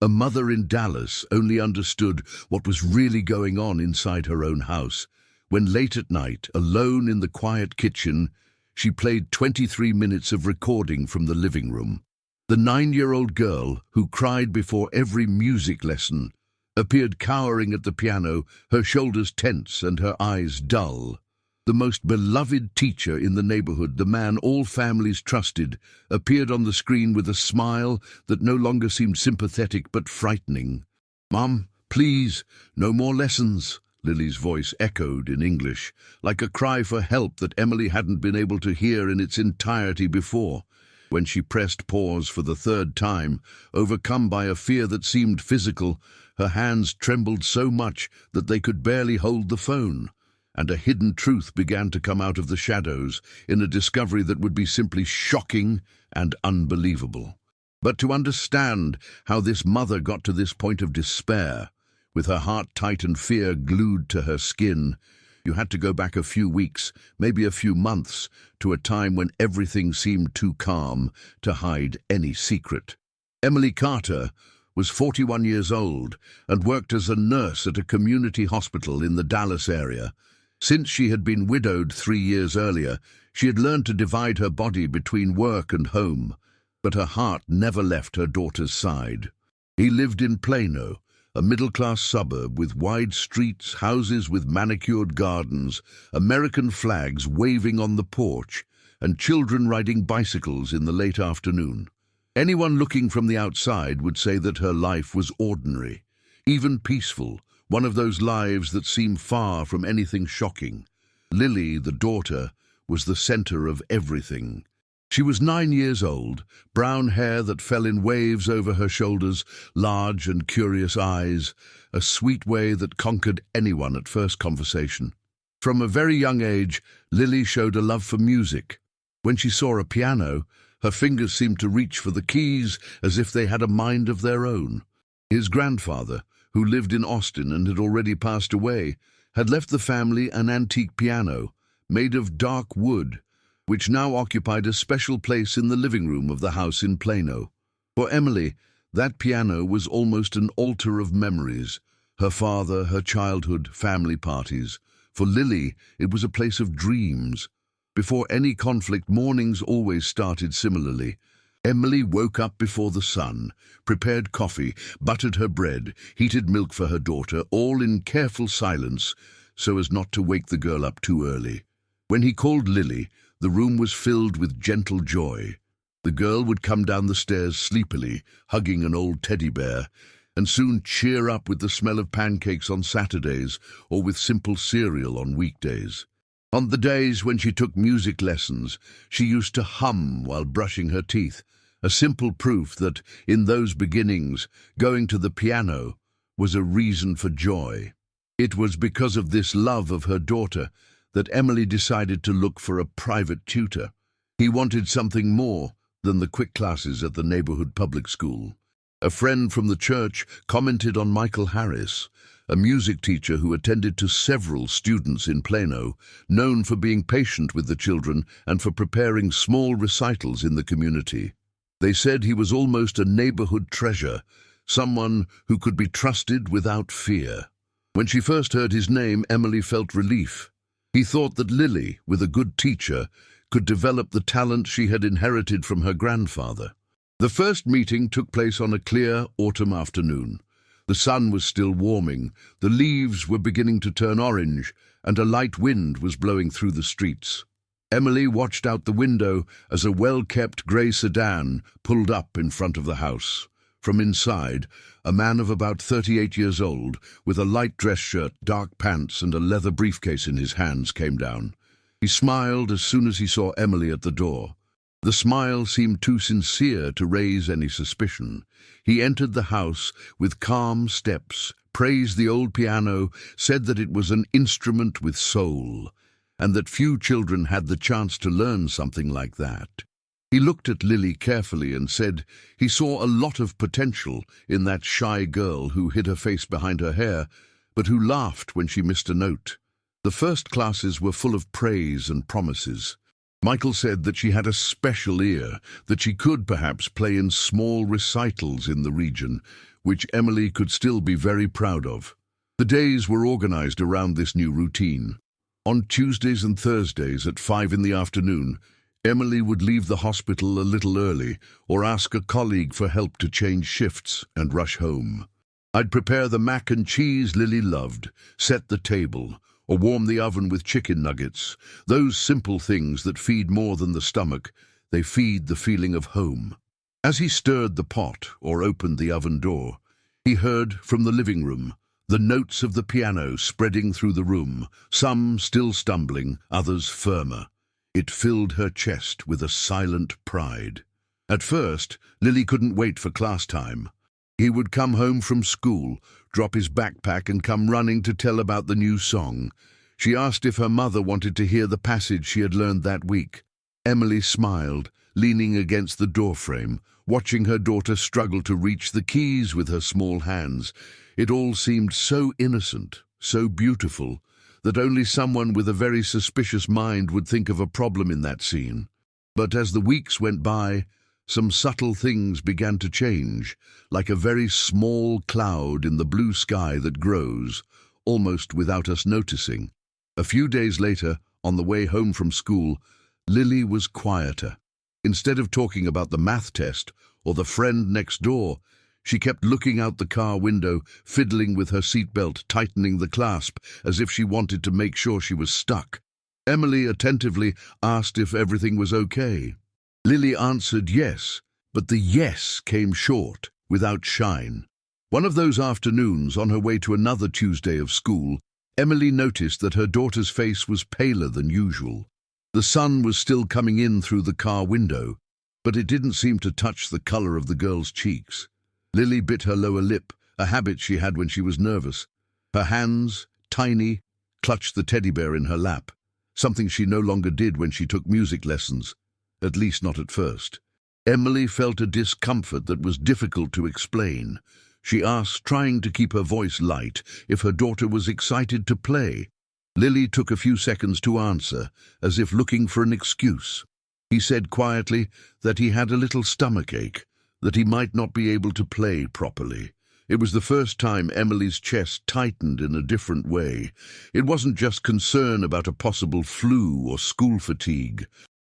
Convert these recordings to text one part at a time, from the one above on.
A mother in Dallas only understood what was really going on inside her own house when late at night, alone in the quiet kitchen, she played 23 minutes of recording from the living room. The 9-year-old girl, who cried before every music lesson, appeared cowering at the piano, her shoulders tense and her eyes dull. The most beloved teacher in the neighborhood, the man all families trusted, appeared on the screen with a smile that no longer seemed sympathetic but frightening. "Mom, please, no more lessons," Lily's voice echoed in English, like a cry for help that Emily hadn't been able to hear in its entirety before. When she pressed pause for the third time, overcome by a fear that seemed physical, her hands trembled so much that they could barely hold the phone. And a hidden truth began to come out of the shadows in a discovery that would be simply shocking and unbelievable. But to understand how this mother got to this point of despair, with her heart tight and fear glued to her skin, you had to go back a few weeks, maybe a few months, to a time when everything seemed too calm to hide any secret. Emily Carter was 41 years old and worked as a nurse at a community hospital in the Dallas area. Since she had been widowed 3 years earlier, she had learned to divide her body between work and home, but her heart never left her daughter's side. He lived in Plano, a middle-class suburb with wide streets, houses with manicured gardens, American flags waving on the porch, and children riding bicycles in the late afternoon. Anyone looking from the outside would say that her life was ordinary, even peaceful, one of those lives that seem far from anything shocking. Lily, the daughter, was the center of everything. She was 9 years old, brown hair that fell in waves over her shoulders, large and curious eyes, a sweet way that conquered anyone at first conversation. From a very young age, Lily showed a love for music. When she saw a piano, her fingers seemed to reach for the keys as if they had a mind of their own. His grandfather, who lived in Austin and had already passed away, had left the family an antique piano, made of dark wood, which now occupied a special place in the living room of the house in Plano. For Emily, that piano was almost an altar of memories, her father, her childhood, family parties. For Lily, it was a place of dreams. Before any conflict, mornings always started similarly. Emily woke up before the sun, prepared coffee, buttered her bread, heated milk for her daughter, all in careful silence, so as not to wake the girl up too early. When he called Lily, the room was filled with gentle joy. The girl would come down the stairs sleepily, hugging an old teddy bear, and soon cheer up with the smell of pancakes on Saturdays or with simple cereal on weekdays. On the days when she took music lessons, she used to hum while brushing her teeth, a simple proof that, in those beginnings, going to the piano was a reason for joy. It was because of this love of her daughter that Emily decided to look for a private tutor. He wanted something more than the quick classes at the neighborhood public school. A friend from the church commented on Michael Harris, a music teacher who attended to several students in Plano, known for being patient with the children and for preparing small recitals in the community. They said he was almost a neighborhood treasure, someone who could be trusted without fear. When she first heard his name, Emily felt relief. He thought that Lily, with a good teacher, could develop the talent she had inherited from her grandfather. The first meeting took place on a clear autumn afternoon. The sun was still warming, the leaves were beginning to turn orange, and a light wind was blowing through the streets. Emily watched out the window as a well-kept grey sedan pulled up in front of the house. From inside, a man of about 38 years old, with a light dress shirt, dark pants, and a leather briefcase in his hands, came down. He smiled as soon as he saw Emily at the door. The smile seemed too sincere to raise any suspicion. He entered the house with calm steps, praised the old piano, said that it was an instrument with soul, and that few children had the chance to learn something like that. He looked at Lily carefully and said he saw a lot of potential in that shy girl who hid her face behind her hair, but who laughed when she missed a note. The first classes were full of praise and promises. Michael said that she had a special ear, that she could perhaps play in small recitals in the region, which Emily could still be very proud of. The days were organized around this new routine. On Tuesdays and Thursdays at 5 in the afternoon, Emily would leave the hospital a little early or ask a colleague for help to change shifts and rush home. I'd prepare the mac and cheese Lily loved, set the table, or warm the oven with chicken nuggets. Those simple things that feed more than the stomach, they feed the feeling of home. As he stirred the pot or opened the oven door, he heard from the living room the notes of the piano spreading through the room, some still stumbling, others firmer. It filled her chest with a silent pride. At first, Lily couldn't wait for class time. He would come home from school, drop his backpack and come running to tell about the new song. She asked if her mother wanted to hear the passage she had learned that week. Emily smiled, leaning against the doorframe, watching her daughter struggle to reach the keys with her small hands. It all seemed so innocent, so beautiful, that only someone with a very suspicious mind would think of a problem in that scene. But as the weeks went by, some subtle things began to change, like a very small cloud in the blue sky that grows, almost without us noticing. A few days later, on the way home from school, Lily was quieter. Instead of talking about the math test or the friend next door, she kept looking out the car window, fiddling with her seatbelt, tightening the clasp, as if she wanted to make sure she was stuck. Emily attentively asked if everything was okay. Lily answered yes, but the yes came short, without shine. One of those afternoons, on her way to another Tuesday of school, Emily noticed that her daughter's face was paler than usual. The sun was still coming in through the car window, but it didn't seem to touch the color of the girl's cheeks. Lily bit her lower lip, a habit she had when she was nervous. Her hands, tiny, clutched the teddy bear in her lap, something she no longer did when she took music lessons, at least not at first. Emily felt a discomfort that was difficult to explain. She asked, trying to keep her voice light, if her daughter was excited to play. Lily took a few seconds to answer, as if looking for an excuse. He said quietly that he had a little stomachache, that he might not be able to play properly. It was the first time Emily's chest tightened in a different way. It wasn't just concern about a possible flu or school fatigue.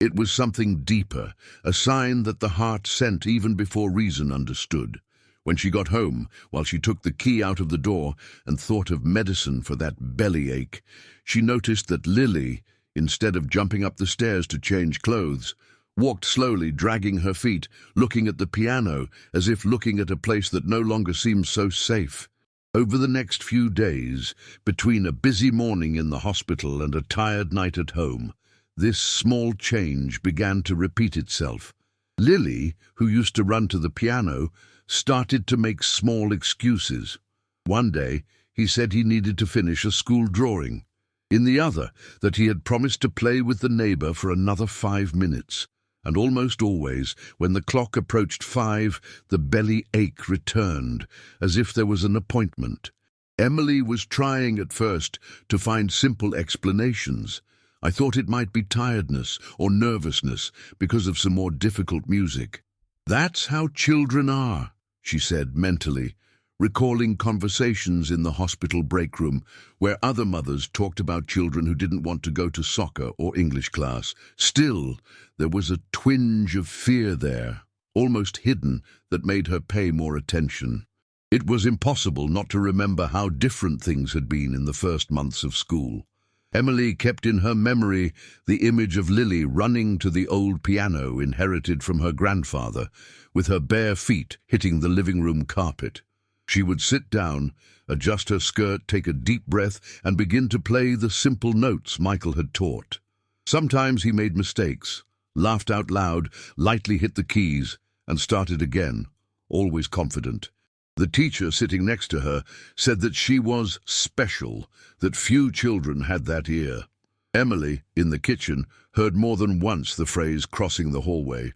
It was something deeper, a sign that the heart sent even before reason understood. When she got home, while she took the key out of the door and thought of medicine for that bellyache, she noticed that Lily, instead of jumping up the stairs to change clothes, walked slowly, dragging her feet, looking at the piano, as if looking at a place that no longer seemed so safe. Over the next few days, between a busy morning in the hospital and a tired night at home, this small change began to repeat itself. Lily, who used to run to the piano, started to make small excuses. One day, he said he needed to finish a school drawing. In the other, that he had promised to play with the neighbor for another 5 minutes. And almost always, when the clock approached 5, the belly ache returned, as if there was an appointment. Emily was trying at first to find simple explanations. I thought it might be tiredness or nervousness because of some more difficult music. "That's how children are," she said mentally, recalling conversations in the hospital break room where other mothers talked about children who didn't want to go to soccer or English class. Still, there was a twinge of fear there, almost hidden, that made her pay more attention. It was impossible not to remember how different things had been in the first months of school. Emily kept in her memory the image of Lily running to the old piano inherited from her grandfather, with her bare feet hitting the living room carpet. She would sit down, adjust her skirt, take a deep breath, and begin to play the simple notes Michael had taught. Sometimes he made mistakes, laughed out loud, lightly hit the keys, and started again, always confident. The teacher sitting next to her said that she was special, that few children had that ear. Emily, in the kitchen, heard more than once the phrase crossing the hallway,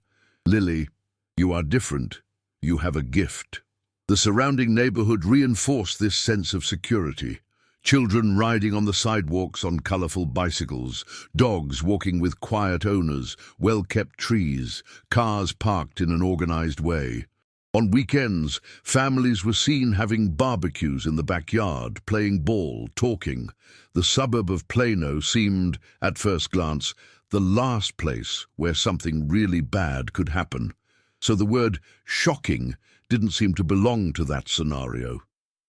"Lily, you are different. You have a gift." The surrounding neighborhood reinforced this sense of security. Children riding on the sidewalks on colorful bicycles, dogs walking with quiet owners, well-kept trees, cars parked in an organized way. On weekends, families were seen having barbecues in the backyard, playing ball, talking. The suburb of Plano seemed, at first glance, the last place where something really bad could happen. So the word shocking didn't seem to belong to that scenario.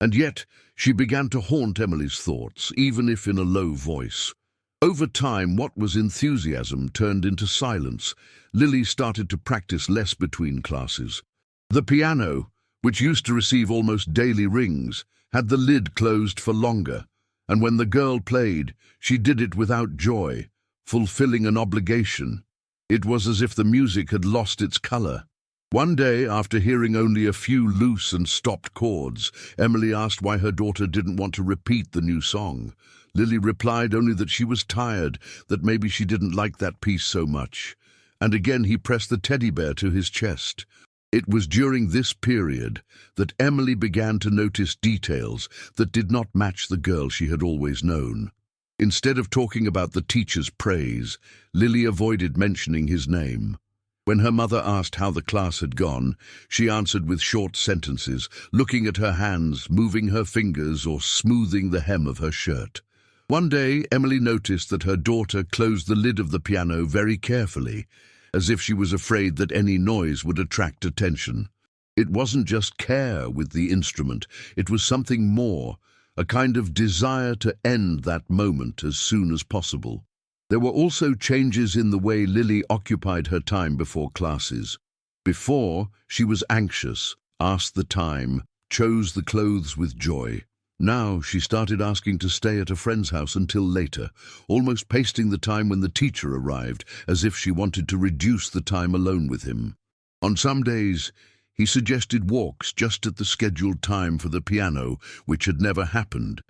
And yet, she began to haunt Emily's thoughts, even if in a low voice. Over time, what was enthusiasm turned into silence. Lily started to practice less between classes. The piano, which used to receive almost daily rings, had the lid closed for longer, and when the girl played, she did it without joy, fulfilling an obligation. It was as if the music had lost its color. One day, after hearing only a few loose and stopped chords, Emily asked why her daughter didn't want to repeat the new song. Lily replied only that she was tired, that maybe she didn't like that piece so much. And again he pressed the teddy bear to his chest. It was during this period that Emily began to notice details that did not match the girl she had always known. Instead of talking about the teacher's praise, Lily avoided mentioning his name. When her mother asked how the class had gone, she answered with short sentences, looking at her hands, moving her fingers, or smoothing the hem of her shirt. One day, Emily noticed that her daughter closed the lid of the piano very carefully, as if she was afraid that any noise would attract attention. It wasn't just care with the instrument, it was something more, a kind of desire to end that moment as soon as possible. There were also changes in the way Lily occupied her time before classes. Before, she was anxious, asked the time, chose the clothes with joy. Now she started asking to stay at a friend's house until later, almost pasting the time when the teacher arrived, as if she wanted to reduce the time alone with him. On some days, he suggested walks just at the scheduled time for the piano, which had never happened.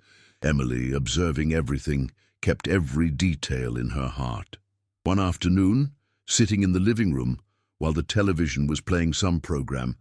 Emily, observing everything, kept every detail in her heart. One afternoon, sitting in the living room, while the television was playing some program,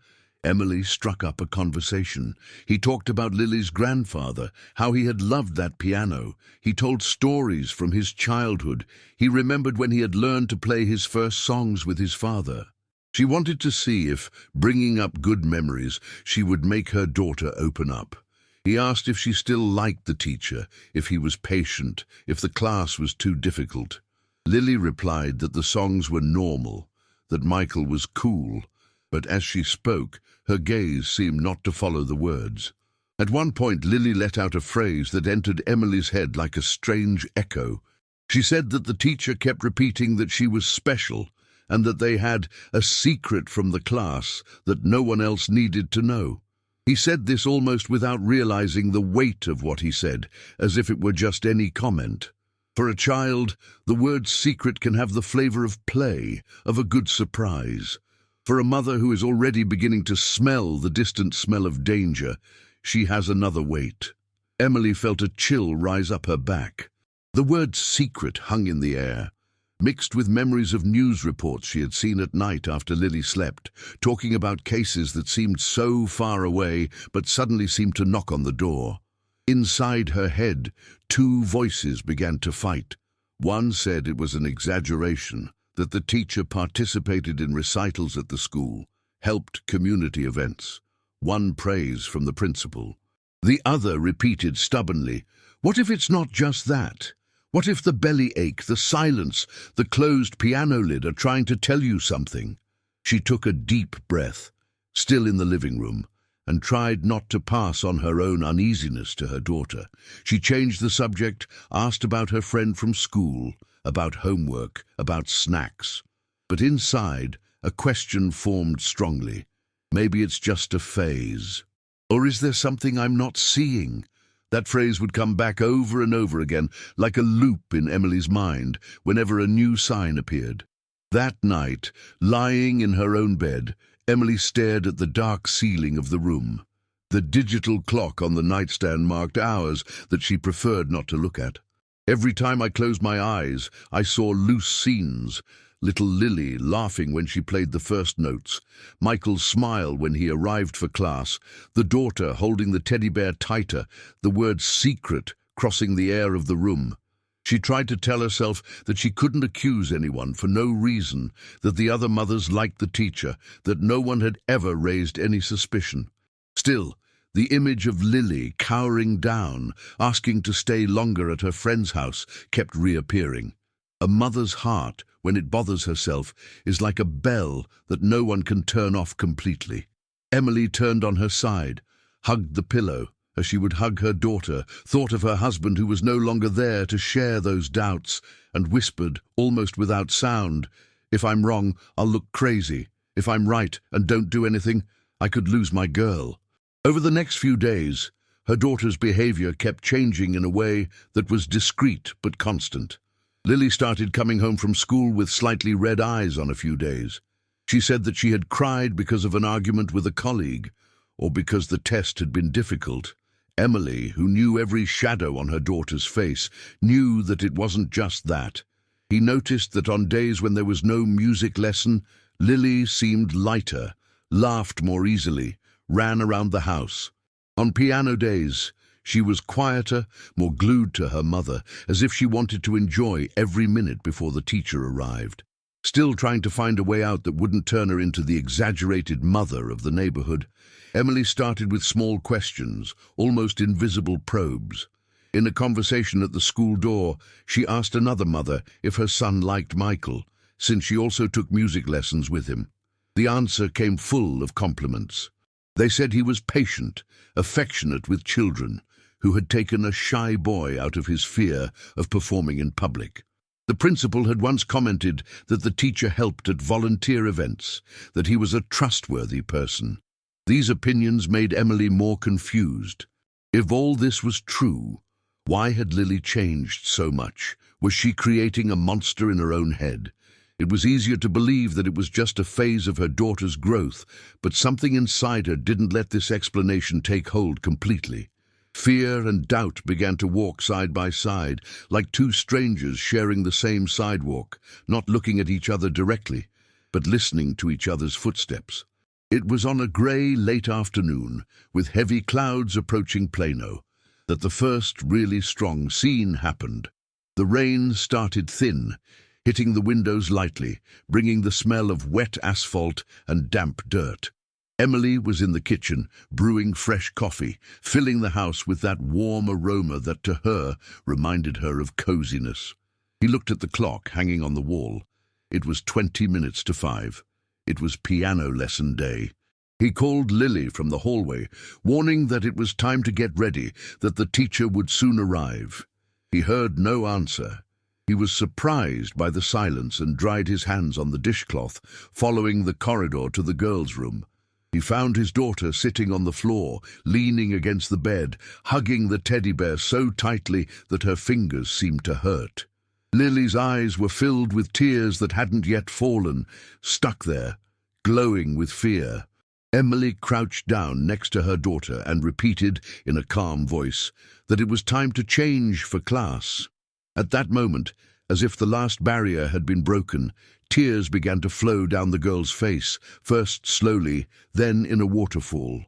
Emily struck up a conversation. He talked about Lily's grandfather, how he had loved that piano. He told stories from his childhood. He remembered when he had learned to play his first songs with his father. She wanted to see if, bringing up good memories, she would make her daughter open up. He asked if she still liked the teacher, if he was patient, if the class was too difficult. Lily replied that the songs were normal, that Michael was cool, but as she spoke, her gaze seemed not to follow the words. At one point, Lily let out a phrase that entered Emily's head like a strange echo. She said that the teacher kept repeating that she was special, and that they had a secret from the class that no one else needed to know. He said this almost without realizing the weight of what he said, as if it were just any comment. For a child, the word secret can have the flavor of play, of a good surprise. For a mother who is already beginning to smell the distant smell of danger, she has another weight. Emily felt a chill rise up her back. The word secret hung in the air, mixed with memories of news reports she had seen at night after Lily slept, talking about cases that seemed so far away but suddenly seemed to knock on the door. Inside her head, two voices began to fight. One said it was an exaggeration, that the teacher participated in recitals at the school, helped community events. One praise from the principal. The other repeated stubbornly, "What if it's not just that? What if the bellyache, the silence, the closed piano lid are trying to tell you something?" She took a deep breath, still in the living room, and tried not to pass on her own uneasiness to her daughter. She changed the subject, asked about her friend from school, about homework, about snacks. But inside, a question formed strongly. Maybe it's just a phase. Or is there something I'm not seeing? That phrase would come back over and over again, like a loop in Emily's mind, whenever a new sign appeared. That night, lying in her own bed, Emily stared at the dark ceiling of the room. The digital clock on the nightstand marked hours that she preferred not to look at. Every time I closed my eyes, I saw loose scenes. Little Lily laughing when she played the first notes, Michael's smile when he arrived for class, the daughter holding the teddy bear tighter, the word secret crossing the air of the room. She tried to tell herself that she couldn't accuse anyone for no reason, that the other mothers liked the teacher, that no one had ever raised any suspicion. Still, the image of Lily cowering down, asking to stay longer at her friend's house, kept reappearing. A mother's heart, when it bothers herself, is like a bell that no one can turn off completely. Emily turned on her side, hugged the pillow, as she would hug her daughter, thought of her husband who was no longer there to share those doubts, and whispered, almost without sound, "If I'm wrong, I'll look crazy. If I'm right and don't do anything, I could lose my girl." Over the next few days, her daughter's behavior kept changing in a way that was discreet but constant. Lily started coming home from school with slightly red eyes on a few days. She said that she had cried because of an argument with a colleague, or because the test had been difficult. Emily, who knew every shadow on her daughter's face, knew that it wasn't just that. He noticed that on days when there was no music lesson, Lily seemed lighter, laughed more easily, ran around the house. On piano days, she was quieter, more glued to her mother, as if she wanted to enjoy every minute before the teacher arrived. Still trying to find a way out that wouldn't turn her into the exaggerated mother of the neighborhood, Emily started with small questions, almost invisible probes. In a conversation at the school door, she asked another mother if her son liked Michael, since she also took music lessons with him. The answer came full of compliments. They said he was patient, affectionate with children, who had taken a shy boy out of his fear of performing in public. The principal had once commented that the teacher helped at volunteer events, that he was a trustworthy person. These opinions made Emily more confused. If all this was true, why had Lily changed so much? Was she creating a monster in her own head? It was easier to believe that it was just a phase of her daughter's growth, but something inside her didn't let this explanation take hold completely. Fear and doubt began to walk side by side, like two strangers sharing the same sidewalk, not looking at each other directly, but listening to each other's footsteps. It was on a grey late afternoon, with heavy clouds approaching Plano, that the first really strong scene happened. The rain started thin, hitting the windows lightly, bringing the smell of wet asphalt and damp dirt. Emily was in the kitchen, brewing fresh coffee, filling the house with that warm aroma that to her reminded her of coziness. He looked at the clock hanging on the wall. It was 20 minutes to 5. It was piano lesson day. He called Lily from the hallway, warning that it was time to get ready, that the teacher would soon arrive. He heard no answer. He was surprised by the silence and dried his hands on the dishcloth, following the corridor to the girls' room. He found his daughter sitting on the floor, leaning against the bed, hugging the teddy bear so tightly that her fingers seemed to hurt. Lily's eyes were filled with tears that hadn't yet fallen, stuck there, glowing with fear. Emily crouched down next to her daughter and repeated, in a calm voice, that it was time to change for class. At that moment, as if the last barrier had been broken, tears began to flow down the girl's face, first slowly, then in a waterfall.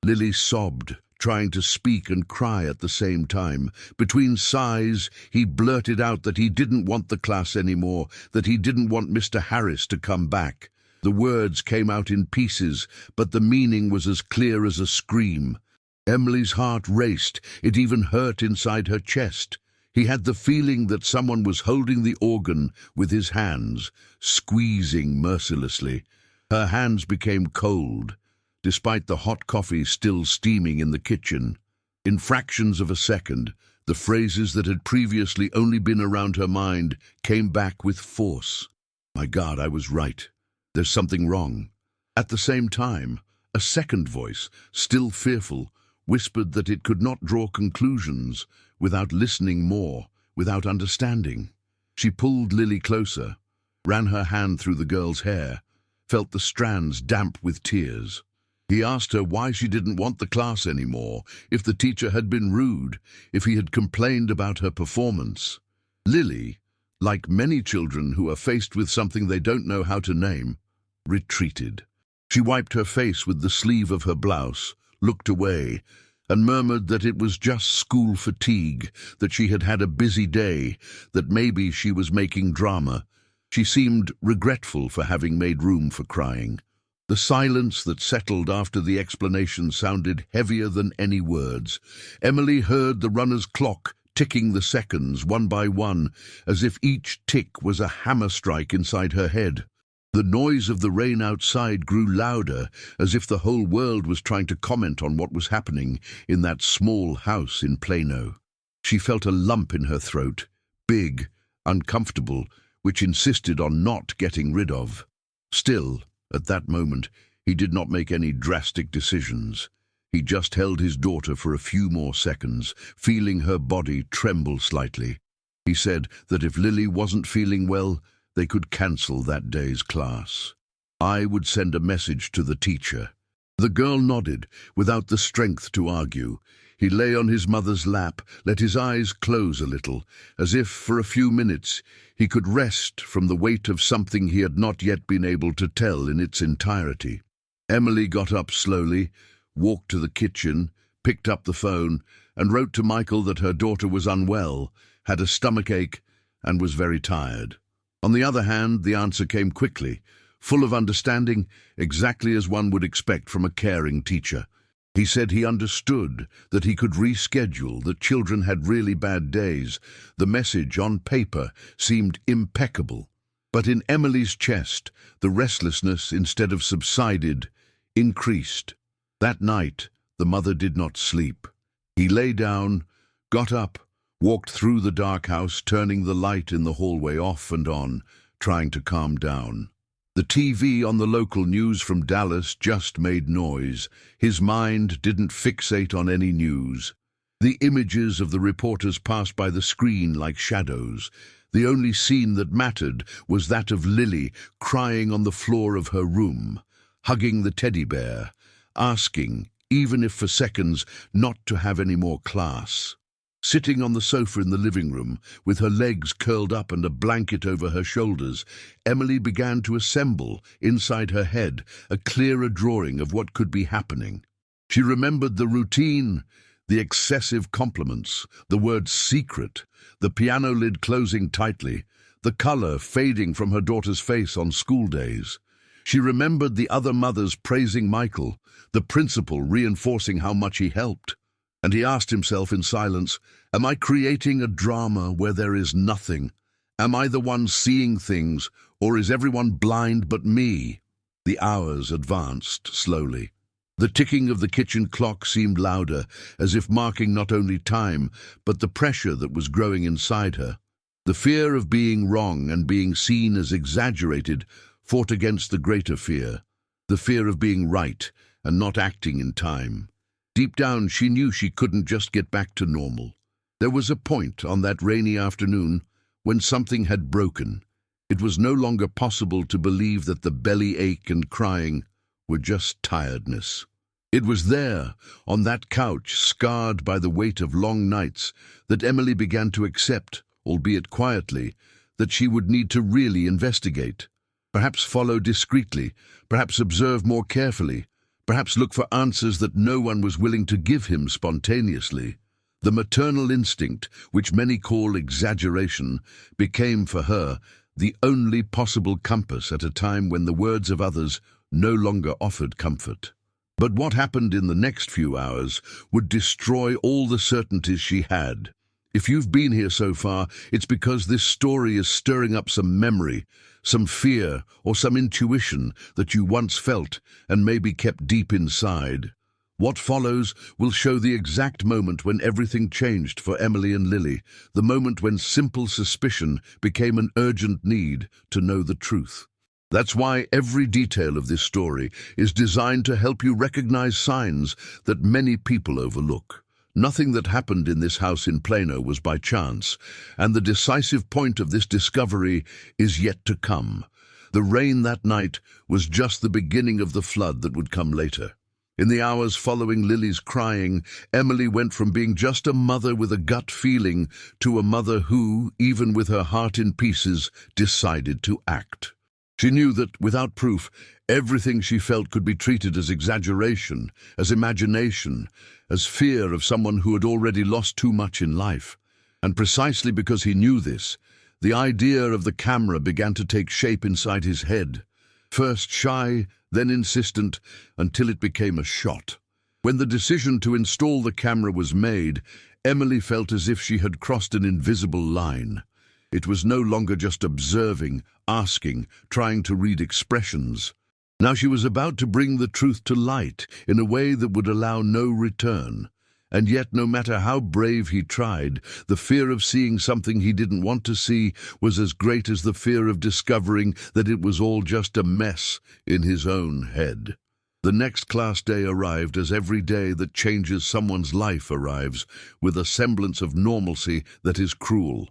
Lily sobbed, trying to speak and cry at the same time. Between sighs, he blurted out that he didn't want the class anymore, that he didn't want Mr. Harris to come back. The words came out in pieces, but the meaning was as clear as a scream. Emily's heart raced. It even hurt inside her chest. He had the feeling that someone was holding the organ with his hands, squeezing mercilessly. Her hands became cold, despite the hot coffee still steaming in the kitchen. In fractions of a second, the phrases that had previously only been around her mind came back with force. "My God, I was right. There's something wrong." At the same time, a second voice, still fearful, whispered that it could not draw conclusions without listening more, without understanding. She pulled Lily closer, ran her hand through the girl's hair, felt the strands damp with tears. He asked her why she didn't want the class anymore, if the teacher had been rude, if he had complained about her performance. Lily, like many children who are faced with something they don't know how to name, retreated. She wiped her face with the sleeve of her blouse, looked away, and murmured that it was just school fatigue, that she had had a busy day, that maybe she was making drama. She seemed regretful for having made room for crying. The silence that settled after the explanation sounded heavier than any words. Emily heard the runner's clock ticking the seconds one by one, as if each tick was a hammer strike inside her head. The noise of the rain outside grew louder, as if the whole world was trying to comment on what was happening in that small house in Plano. She felt a lump in her throat, big, uncomfortable, which insisted on not getting rid of. Still, at that moment, he did not make any drastic decisions. He just held his daughter for a few more seconds, feeling her body tremble slightly. He said that if Lily wasn't feeling well, they could cancel that day's class. I would send a message to the teacher. The girl nodded, without the strength to argue. He lay on his mother's lap, let his eyes close a little, as if for a few minutes he could rest from the weight of something he had not yet been able to tell in its entirety. Emily got up slowly, walked to the kitchen, picked up the phone, and wrote to Michael that her daughter was unwell, had a stomachache, and was very tired. On the other hand, the answer came quickly, full of understanding, exactly as one would expect from a caring teacher. He said he understood, that he could reschedule, that children had really bad days. The message on paper seemed impeccable. But in Emily's chest, the restlessness, instead of subsided, increased. That night, the mother did not sleep. He lay down, got up, walked through the dark house, turning the light in the hallway off and on, trying to calm down. The TV on the local news from Dallas just made noise. His mind didn't fixate on any news. The images of the reporters passed by the screen like shadows. The only scene that mattered was that of Lily crying on the floor of her room, hugging the teddy bear, asking, even if for seconds, not to have any more class. Sitting on the sofa in the living room, with her legs curled up and a blanket over her shoulders, Emily began to assemble, inside her head, a clearer drawing of what could be happening. She remembered the routine, the excessive compliments, the word secret, the piano lid closing tightly, the color fading from her daughter's face on school days. She remembered the other mothers praising Michael, the principal reinforcing how much he helped. And he asked himself in silence, am I creating a drama where there is nothing? Am I the one seeing things, or is everyone blind but me? The hours advanced slowly. The ticking of the kitchen clock seemed louder, as if marking not only time, but the pressure that was growing inside her. The fear of being wrong and being seen as exaggerated fought against the greater fear, the fear of being right and not acting in time. Deep down, she knew she couldn't just get back to normal. There was a point on that rainy afternoon when something had broken. It was no longer possible to believe that the belly ache and crying were just tiredness. It was there, on that couch, scarred by the weight of long nights, that Emily began to accept, albeit quietly, that she would need to really investigate. Perhaps follow discreetly, perhaps observe more carefully, perhaps look for answers that no one was willing to give him spontaneously. The maternal instinct, which many call exaggeration, became for her the only possible compass at a time when the words of others no longer offered comfort. But what happened in the next few hours would destroy all the certainties she had. If you've been here so far, it's because this story is stirring up some memory, some fear, or some intuition that you once felt and maybe kept deep inside. What follows will show the exact moment when everything changed for Emily and Lily, the moment when simple suspicion became an urgent need to know the truth. That's why every detail of this story is designed to help you recognize signs that many people overlook. Nothing that happened in this house in Plano was by chance, and the decisive point of this discovery is yet to come. The rain that night was just the beginning of the flood that would come later. In the hours following Lily's crying, Emily went from being just a mother with a gut feeling to a mother who, even with her heart in pieces, decided to act. She knew that, without proof, everything she felt could be treated as exaggeration, as imagination, as fear of someone who had already lost too much in life. And precisely because he knew this, the idea of the camera began to take shape inside his head. First shy, then insistent, until it became a shot. When the decision to install the camera was made, Emily felt as if she had crossed an invisible line. It was no longer just observing, asking, trying to read expressions. Now she was about to bring the truth to light in a way that would allow no return. And yet, no matter how brave he tried, the fear of seeing something he didn't want to see was as great as the fear of discovering that it was all just a mess in his own head. The next class day arrived as every day that changes someone's life arrives, with a semblance of normalcy that is cruel.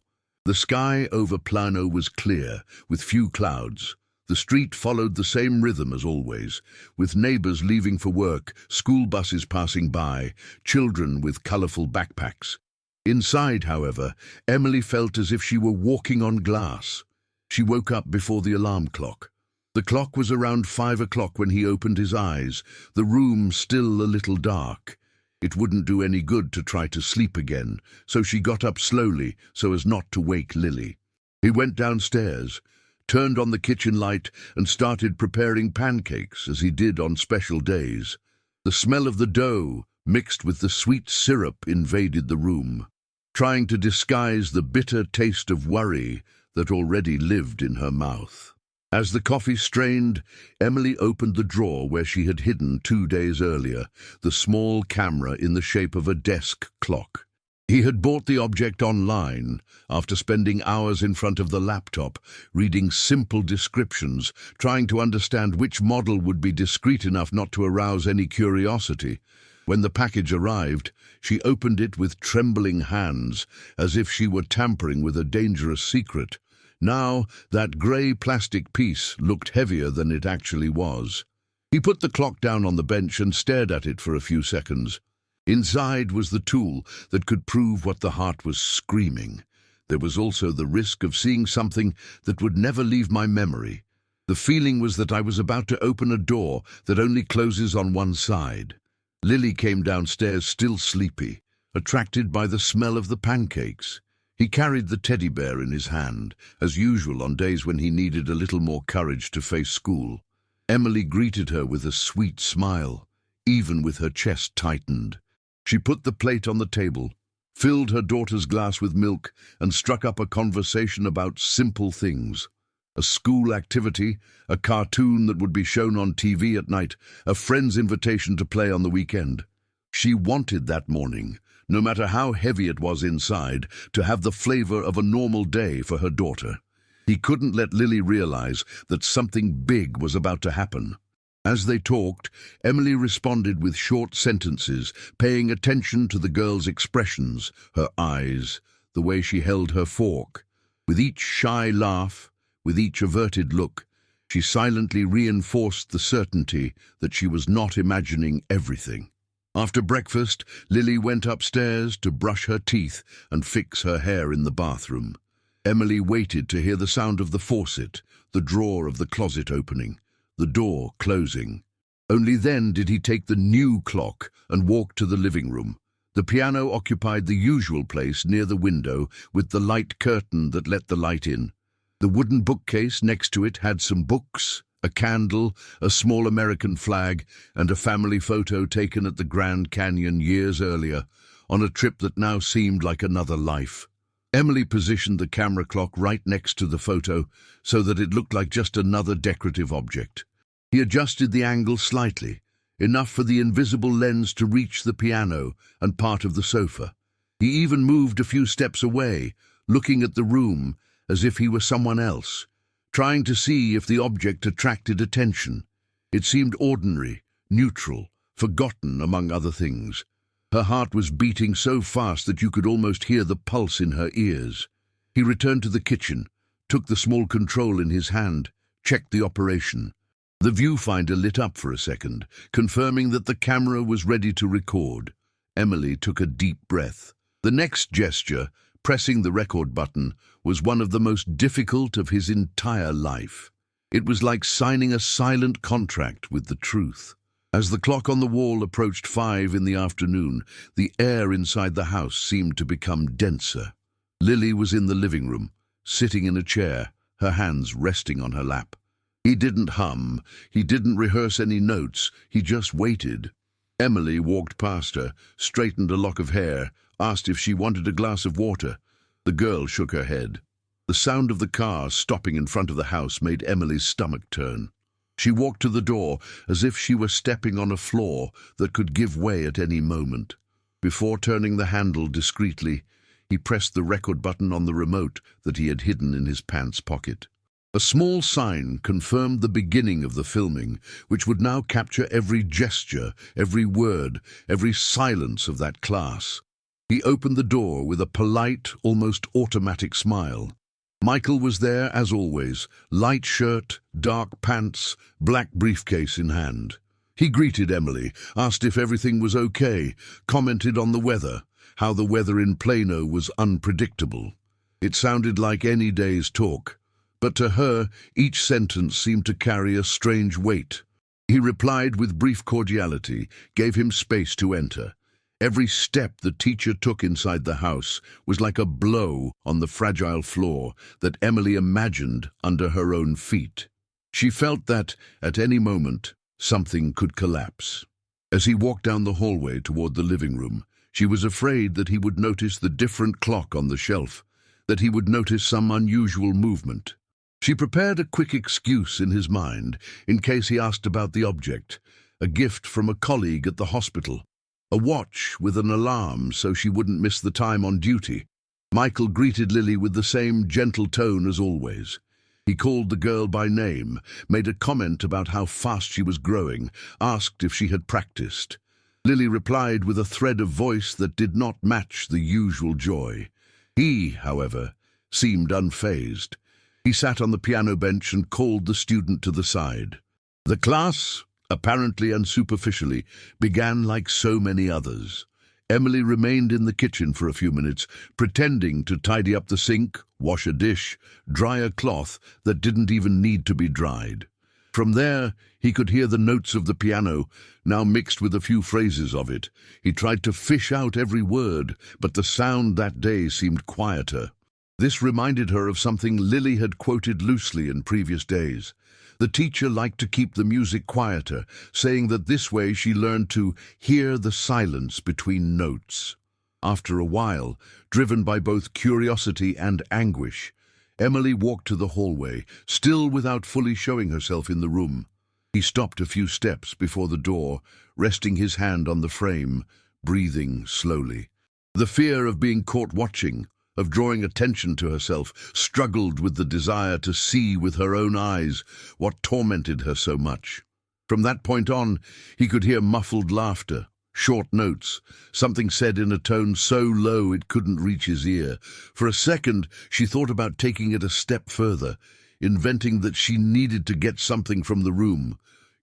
The sky over Plano was clear, with few clouds. The street followed the same rhythm as always, with neighbors leaving for work, school buses passing by, children with colorful backpacks. Inside, however, Emily felt as if she were walking on glass. She woke up before the alarm clock. The clock was around 5 o'clock when he opened his eyes, the room still a little dark. It wouldn't do any good to try to sleep again, so she got up slowly so as not to wake Lily. He went downstairs, turned on the kitchen light, and started preparing pancakes as he did on special days. The smell of the dough, mixed with the sweet syrup, invaded the room, trying to disguise the bitter taste of worry that already lived in her mouth. As the coffee strained, Emily opened the drawer where she had hidden 2 days earlier, the small camera in the shape of a desk clock. He had bought the object online after spending hours in front of the laptop, reading simple descriptions, trying to understand which model would be discreet enough not to arouse any curiosity. When the package arrived, she opened it with trembling hands, as if she were tampering with a dangerous secret. Now, that grey plastic piece looked heavier than it actually was. He put the clock down on the bench and stared at it for a few seconds. Inside was the tool that could prove what the heart was screaming. There was also the risk of seeing something that would never leave my memory. The feeling was that I was about to open a door that only closes on one side. Lily came downstairs still sleepy, attracted by the smell of the pancakes. He carried the teddy bear in his hand, as usual on days when he needed a little more courage to face school. Emily greeted her with a sweet smile, even with her chest tightened. She put the plate on the table, filled her daughter's glass with milk, and struck up a conversation about simple things. A school activity, a cartoon that would be shown on TV at night, a friend's invitation to play on the weekend. She wanted that morning, no matter how heavy it was inside, to have the flavor of a normal day for her daughter. He couldn't let Lily realize that something big was about to happen. As they talked, Emily responded with short sentences, paying attention to the girl's expressions, her eyes, the way she held her fork. With each shy laugh, with each averted look, she silently reinforced the certainty that she was not imagining everything. After breakfast, Lily went upstairs to brush her teeth and fix her hair in the bathroom. Emily waited to hear the sound of the faucet, the drawer of the closet opening, the door closing. Only then did he take the new clock and walk to the living room. The piano occupied the usual place near the window, with the light curtain that let the light in. The wooden bookcase next to it had some books, a candle, a small American flag, and a family photo taken at the Grand Canyon years earlier, on a trip that now seemed like another life. Emily positioned the camera clock right next to the photo so that it looked like just another decorative object. He adjusted the angle slightly, enough for the invisible lens to reach the piano and part of the sofa. He even moved a few steps away, looking at the room as if he were someone else, trying to see if the object attracted attention. It seemed ordinary, neutral, forgotten among other things. Her heart was beating so fast that you could almost hear the pulse in her ears. He returned to the kitchen, took the small control in his hand, checked the operation. The viewfinder lit up for a second, confirming that the camera was ready to record. Emily took a deep breath. The next gesture, pressing the record button, was one of the most difficult of his entire life. It was like signing a silent contract with the truth. As the clock on the wall approached 5 in the afternoon, the air inside the house seemed to become denser. Lily was in the living room, sitting in a chair, her hands resting on her lap. He didn't hum, he didn't rehearse any notes, he just waited. Emily walked past her, straightened a lock of hair, asked if she wanted a glass of water. The girl shook her head. The sound of the car stopping in front of the house made Emily's stomach turn. She walked to the door as if she were stepping on a floor that could give way at any moment. Before turning the handle discreetly, he pressed the record button on the remote that he had hidden in his pants pocket. A small sign confirmed the beginning of the filming, which would now capture every gesture, every word, every silence of that class. He opened the door with a polite, almost automatic smile. Michael was there as always, light shirt, dark pants, black briefcase in hand. He greeted Emily, asked if everything was okay, commented on the weather, how the weather in Plano was unpredictable. It sounded like any day's talk, but to her, each sentence seemed to carry a strange weight. He replied with brief cordiality, gave him space to enter. Every step the teacher took inside the house was like a blow on the fragile floor that Emily imagined under her own feet. She felt that, at any moment, something could collapse. As he walked down the hallway toward the living room, she was afraid that he would notice the different clock on the shelf, that he would notice some unusual movement. She prepared a quick excuse in his mind in case he asked about the object, a gift from a colleague at the hospital. A watch with an alarm so she wouldn't miss the time on duty. Michael greeted Lily with the same gentle tone as always. He called the girl by name, made a comment about how fast she was growing, asked if she had practiced. Lily replied with a thread of voice that did not match the usual joy. He, however, seemed unfazed. He sat on the piano bench and called the student to the side. The class, apparently and superficially, began like so many others. Emily remained in the kitchen for a few minutes, pretending to tidy up the sink, wash a dish, dry a cloth that didn't even need to be dried. From there, he could hear the notes of the piano, now mixed with a few phrases of it. He tried to fish out every word, but the sound that day seemed quieter. This reminded her of something Lily had quoted loosely in previous days. The teacher liked to keep the music quieter, saying that this way she learned to hear the silence between notes. After a while, driven by both curiosity and anguish, Emily walked to the hallway, still without fully showing herself in the room. He stopped a few steps before the door, resting his hand on the frame, breathing slowly. The fear of being caught watching, of drawing attention to herself, struggled with the desire to see with her own eyes what tormented her so much. From that point on, he could hear muffled laughter, short notes, something said in a tone so low it couldn't reach his ear. For a second, she thought about taking it a step further, inventing that she needed to get something from the room,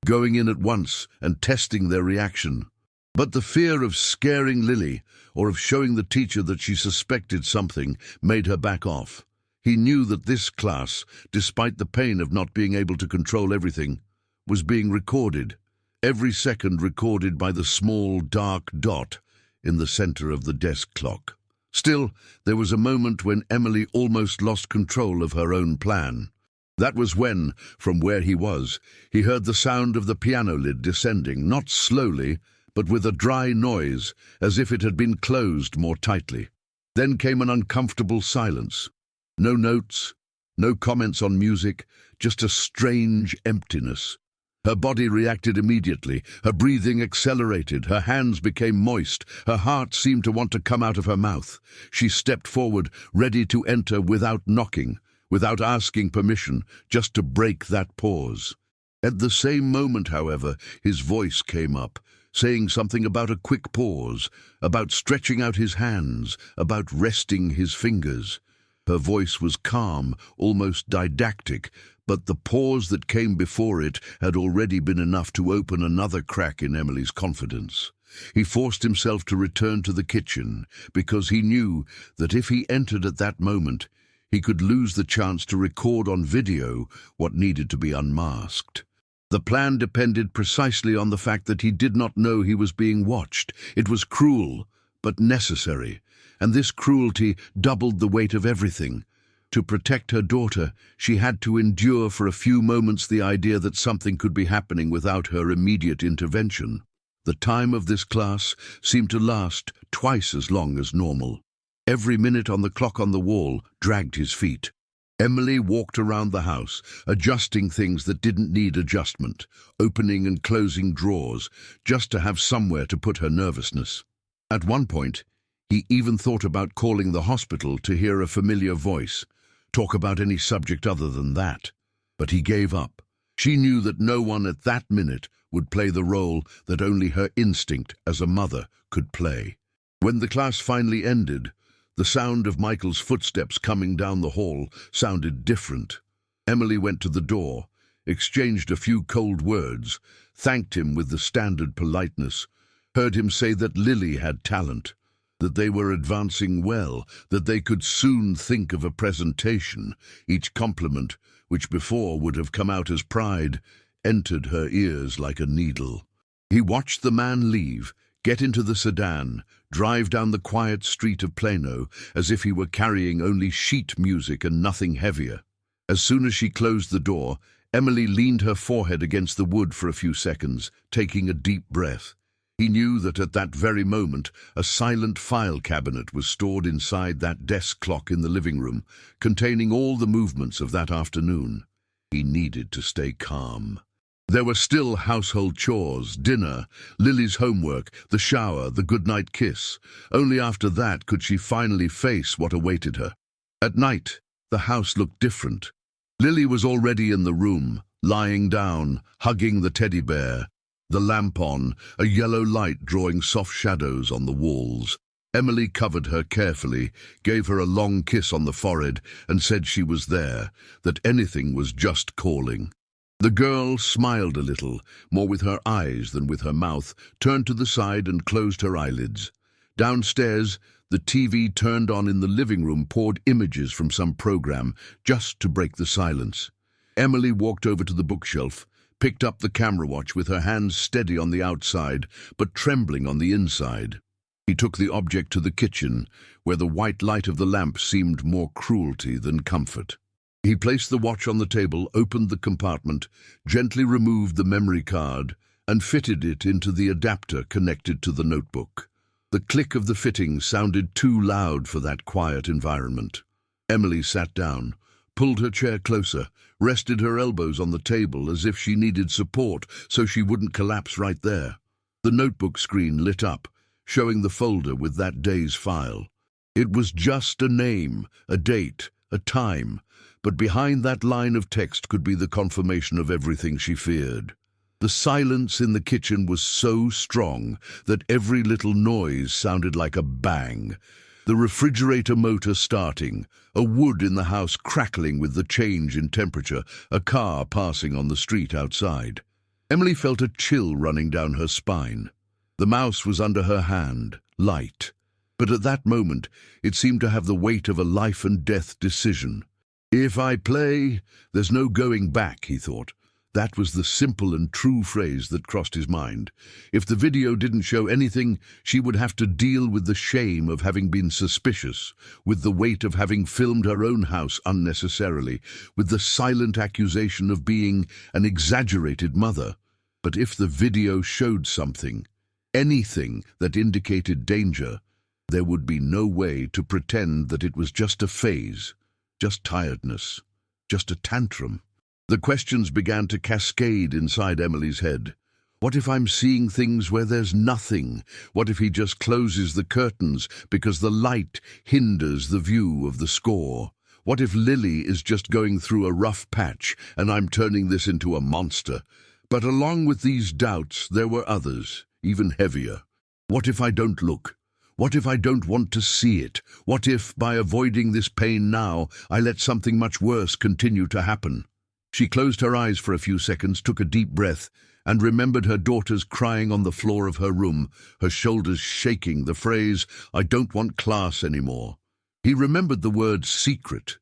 going in at once and testing their reaction. But the fear of scaring Lily, or of showing the teacher that she suspected something, made her back off. He knew that this class, despite the pain of not being able to control everything, was being recorded, every second recorded by the small, dark dot in the center of the desk clock. Still, there was a moment when Emily almost lost control of her own plan. That was when, from where he was, he heard the sound of the piano lid descending, not slowly, but with a dry noise, as if it had been closed more tightly. Then came an uncomfortable silence. No notes, no comments on music, just a strange emptiness. Her body reacted immediately, her breathing accelerated, her hands became moist, her heart seemed to want to come out of her mouth. She stepped forward, ready to enter without knocking, without asking permission, just to break that pause. At the same moment, however, his voice came up, saying something about a quick pause, about stretching out his hands, about resting his fingers. Her voice was calm, almost didactic, but the pause that came before it had already been enough to open another crack in Emily's confidence. He forced himself to return to the kitchen, because he knew that if he entered at that moment, He could lose the chance to record on video what needed to be unmasked. The plan depended precisely on the fact that he did not know he was being watched. It was cruel, but necessary, and this cruelty doubled the weight of everything. To protect her daughter, she had to endure for a few moments the idea that something could be happening without her immediate intervention. The time of this class seemed to last twice as long as normal. Every minute on the clock on the wall dragged his feet. Emily walked around the house, adjusting things that didn't need adjustment, opening and closing drawers, just to have somewhere to put her nervousness. At one point, he even thought about calling the hospital to hear a familiar voice, talk about any subject other than that. But he gave up. She knew that no one at that minute would play the role that only her instinct as a mother could play. When the class finally ended, the sound of Michael's footsteps coming down the hall sounded different. Emily went to the door, exchanged a few cold words, thanked him with the standard politeness, heard him say that Lily had talent, that they were advancing well, that they could soon think of a presentation. Each compliment, which before would have come out as pride, entered her ears like a needle. He watched the man leave, get into the sedan, drive down the quiet street of Plano as if he were carrying only sheet music and nothing heavier. As soon as she closed the door, Emily leaned her forehead against the wood for a few seconds, taking a deep breath. He knew that at that very moment, a silent file cabinet was stored inside that desk clock in the living room, containing all the movements of that afternoon. He needed to stay calm. There were still household chores, dinner, Lily's homework, the shower, the goodnight kiss. Only after that could she finally face what awaited her. At night, the house looked different. Lily was already in the room, lying down, hugging the teddy bear, the lamp on, a yellow light drawing soft shadows on the walls. Emily covered her carefully, gave her a long kiss on the forehead, and said she was there, that anything was just calling. The girl smiled a little, more with her eyes than with her mouth, turned to the side and closed her eyelids. Downstairs, the TV turned on in the living room poured images from some program, just to break the silence. Emily walked over to the bookshelf, picked up the camera watch with her hands steady on the outside, but trembling on the inside. He took the object to the kitchen, where the white light of the lamp seemed more cruelty than comfort. He placed the watch on the table, opened the compartment, gently removed the memory card, and fitted it into the adapter connected to the notebook. The click of the fitting sounded too loud for that quiet environment. Emily sat down, pulled her chair closer, rested her elbows on the table as if she needed support so she wouldn't collapse right there. The notebook screen lit up, showing the folder with that day's file. It was just a name, a date, a time, but behind that line of text could be the confirmation of everything she feared. The silence in the kitchen was so strong that every little noise sounded like a bang. The refrigerator motor starting, a wood in the house crackling with the change in temperature, a car passing on the street outside. Emily felt a chill running down her spine. The mouse was under her hand, light. But at that moment, it seemed to have the weight of a life-and-death decision. If I play, there's no going back, he thought. That was the simple and true phrase that crossed his mind. If the video didn't show anything, she would have to deal with the shame of having been suspicious, with the weight of having filmed her own house unnecessarily, with the silent accusation of being an exaggerated mother. But if the video showed something, anything that indicated danger, there would be no way to pretend that it was just a phase, just tiredness, just a tantrum. The questions began to cascade inside Emily's head. What if I'm seeing things where there's nothing? What if he just closes the curtains because the light hinders the view of the score? What if Lily is just going through a rough patch and I'm turning this into a monster? But along with these doubts, there were others, even heavier. What if I don't look? What if I don't want to see it? What if, by avoiding this pain now, I let something much worse continue to happen? She closed her eyes for a few seconds, took a deep breath, and remembered her daughters crying on the floor of her room, her shoulders shaking, the phrase, "I don't want class anymore." He remembered the word secret,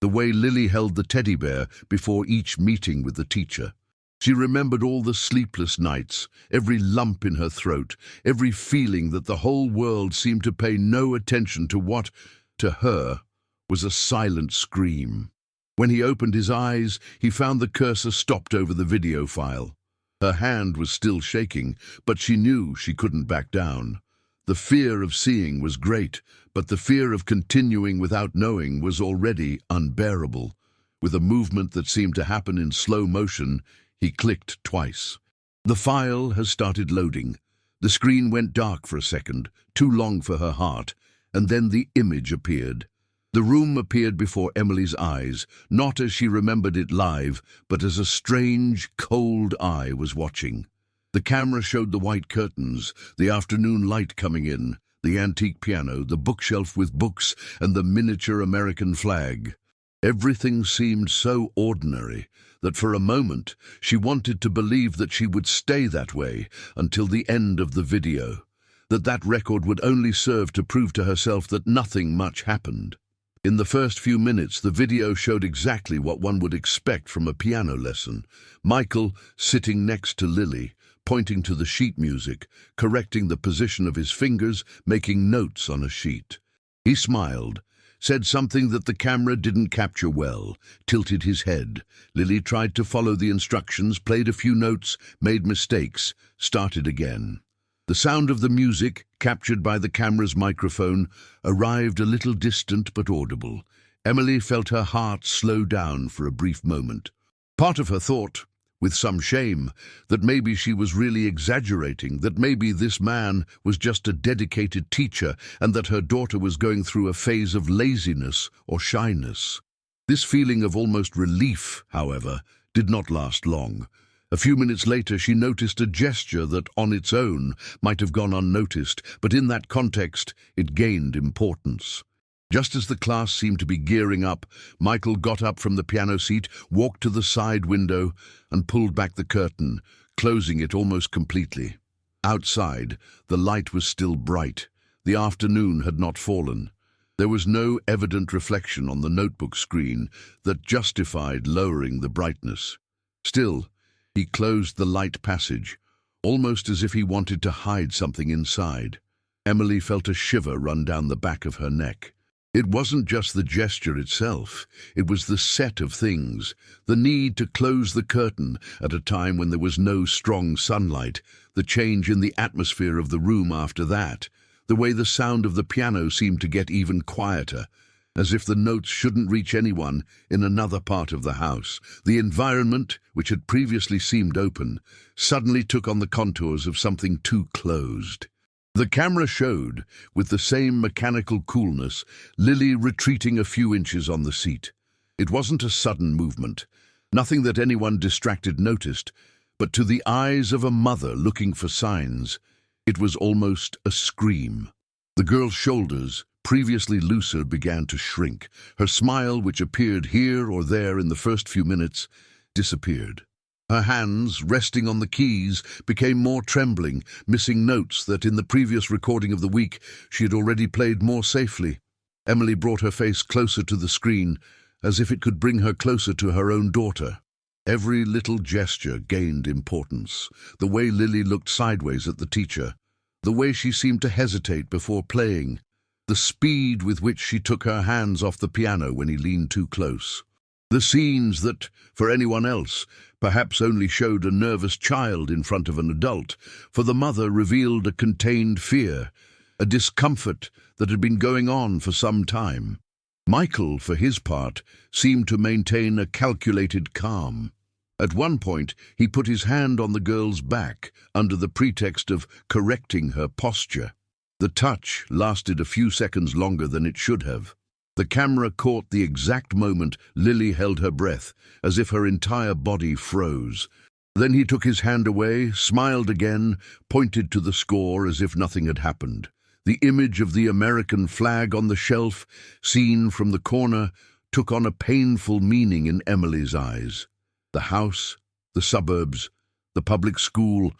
the way Lily held the teddy bear before each meeting with the teacher. She remembered all the sleepless nights, every lump in her throat, every feeling that the whole world seemed to pay no attention to what, to her, was a silent scream. When he opened his eyes, he found the cursor stopped over the video file. Her hand was still shaking, but she knew she couldn't back down. The fear of seeing was great, but the fear of continuing without knowing was already unbearable. With a movement that seemed to happen in slow motion, he clicked twice. The file has started loading. The screen went dark for a second, too long for her heart, and then the image appeared. The room appeared before Emily's eyes, not as she remembered it live, but as a strange, cold eye was watching. The camera showed the white curtains, the afternoon light coming in, the antique piano, the bookshelf with books, and the miniature American flag. Everything seemed so ordinary that for a moment she wanted to believe that she would stay that way until the end of the video, that record would only serve to prove to herself that nothing much happened. In the first few minutes, the video showed exactly what one would expect from a piano lesson. Michael sitting next to Lily, pointing to the sheet music, correcting the position of his fingers, making notes on a sheet. He smiled, said something that the camera didn't capture well, tilted his head. Lily tried to follow the instructions, played a few notes, made mistakes, started again. The sound of the music, captured by the camera's microphone, arrived a little distant but audible. Emily felt her heart slow down for a brief moment. Part of her thought, with some shame, that maybe she was really exaggerating, that maybe this man was just a dedicated teacher and that her daughter was going through a phase of laziness or shyness. This feeling of almost relief, however, did not last long. A few minutes later, she noticed a gesture that, on its own, might have gone unnoticed, but in that context, it gained importance. Just as the class seemed to be gearing up, Michael got up from the piano seat, walked to the side window, and pulled back the curtain, closing it almost completely. Outside, the light was still bright. The afternoon had not fallen. There was no evident reflection on the notebook screen that justified lowering the brightness. Still, he closed the light passage, almost as if he wanted to hide something inside. Emily felt a shiver run down the back of her neck. It wasn't just the gesture itself, it was the set of things, the need to close the curtain at a time when there was no strong sunlight, the change in the atmosphere of the room after that, the way the sound of the piano seemed to get even quieter, as if the notes shouldn't reach anyone in another part of the house. The environment, which had previously seemed open, suddenly took on the contours of something too closed. The camera showed, with the same mechanical coolness, Lily retreating a few inches on the seat. It wasn't a sudden movement, nothing that anyone distracted noticed, but to the eyes of a mother looking for signs, it was almost a scream. The girl's shoulders, previously looser, began to shrink. Her smile, which appeared here or there in the first few minutes, disappeared. Her hands, resting on the keys, became more trembling, missing notes that in the previous recording of the week she had already played more safely. Emily brought her face closer to the screen, as if it could bring her closer to her own daughter. Every little gesture gained importance. The way Lily looked sideways at the teacher, the way she seemed to hesitate before playing, the speed with which she took her hands off the piano when he leaned too close. The scenes that, for anyone else, perhaps only showed a nervous child in front of an adult, for the mother revealed a contained fear, a discomfort that had been going on for some time. Michael, for his part, seemed to maintain a calculated calm. At one point, he put his hand on the girl's back under the pretext of correcting her posture. The touch lasted a few seconds longer than it should have. The camera caught the exact moment Lily held her breath, as if her entire body froze. Then he took his hand away, smiled again, pointed to the score as if nothing had happened. The image of the American flag on the shelf, seen from the corner, took on a painful meaning in Emily's eyes. The house, the suburbs, the public school,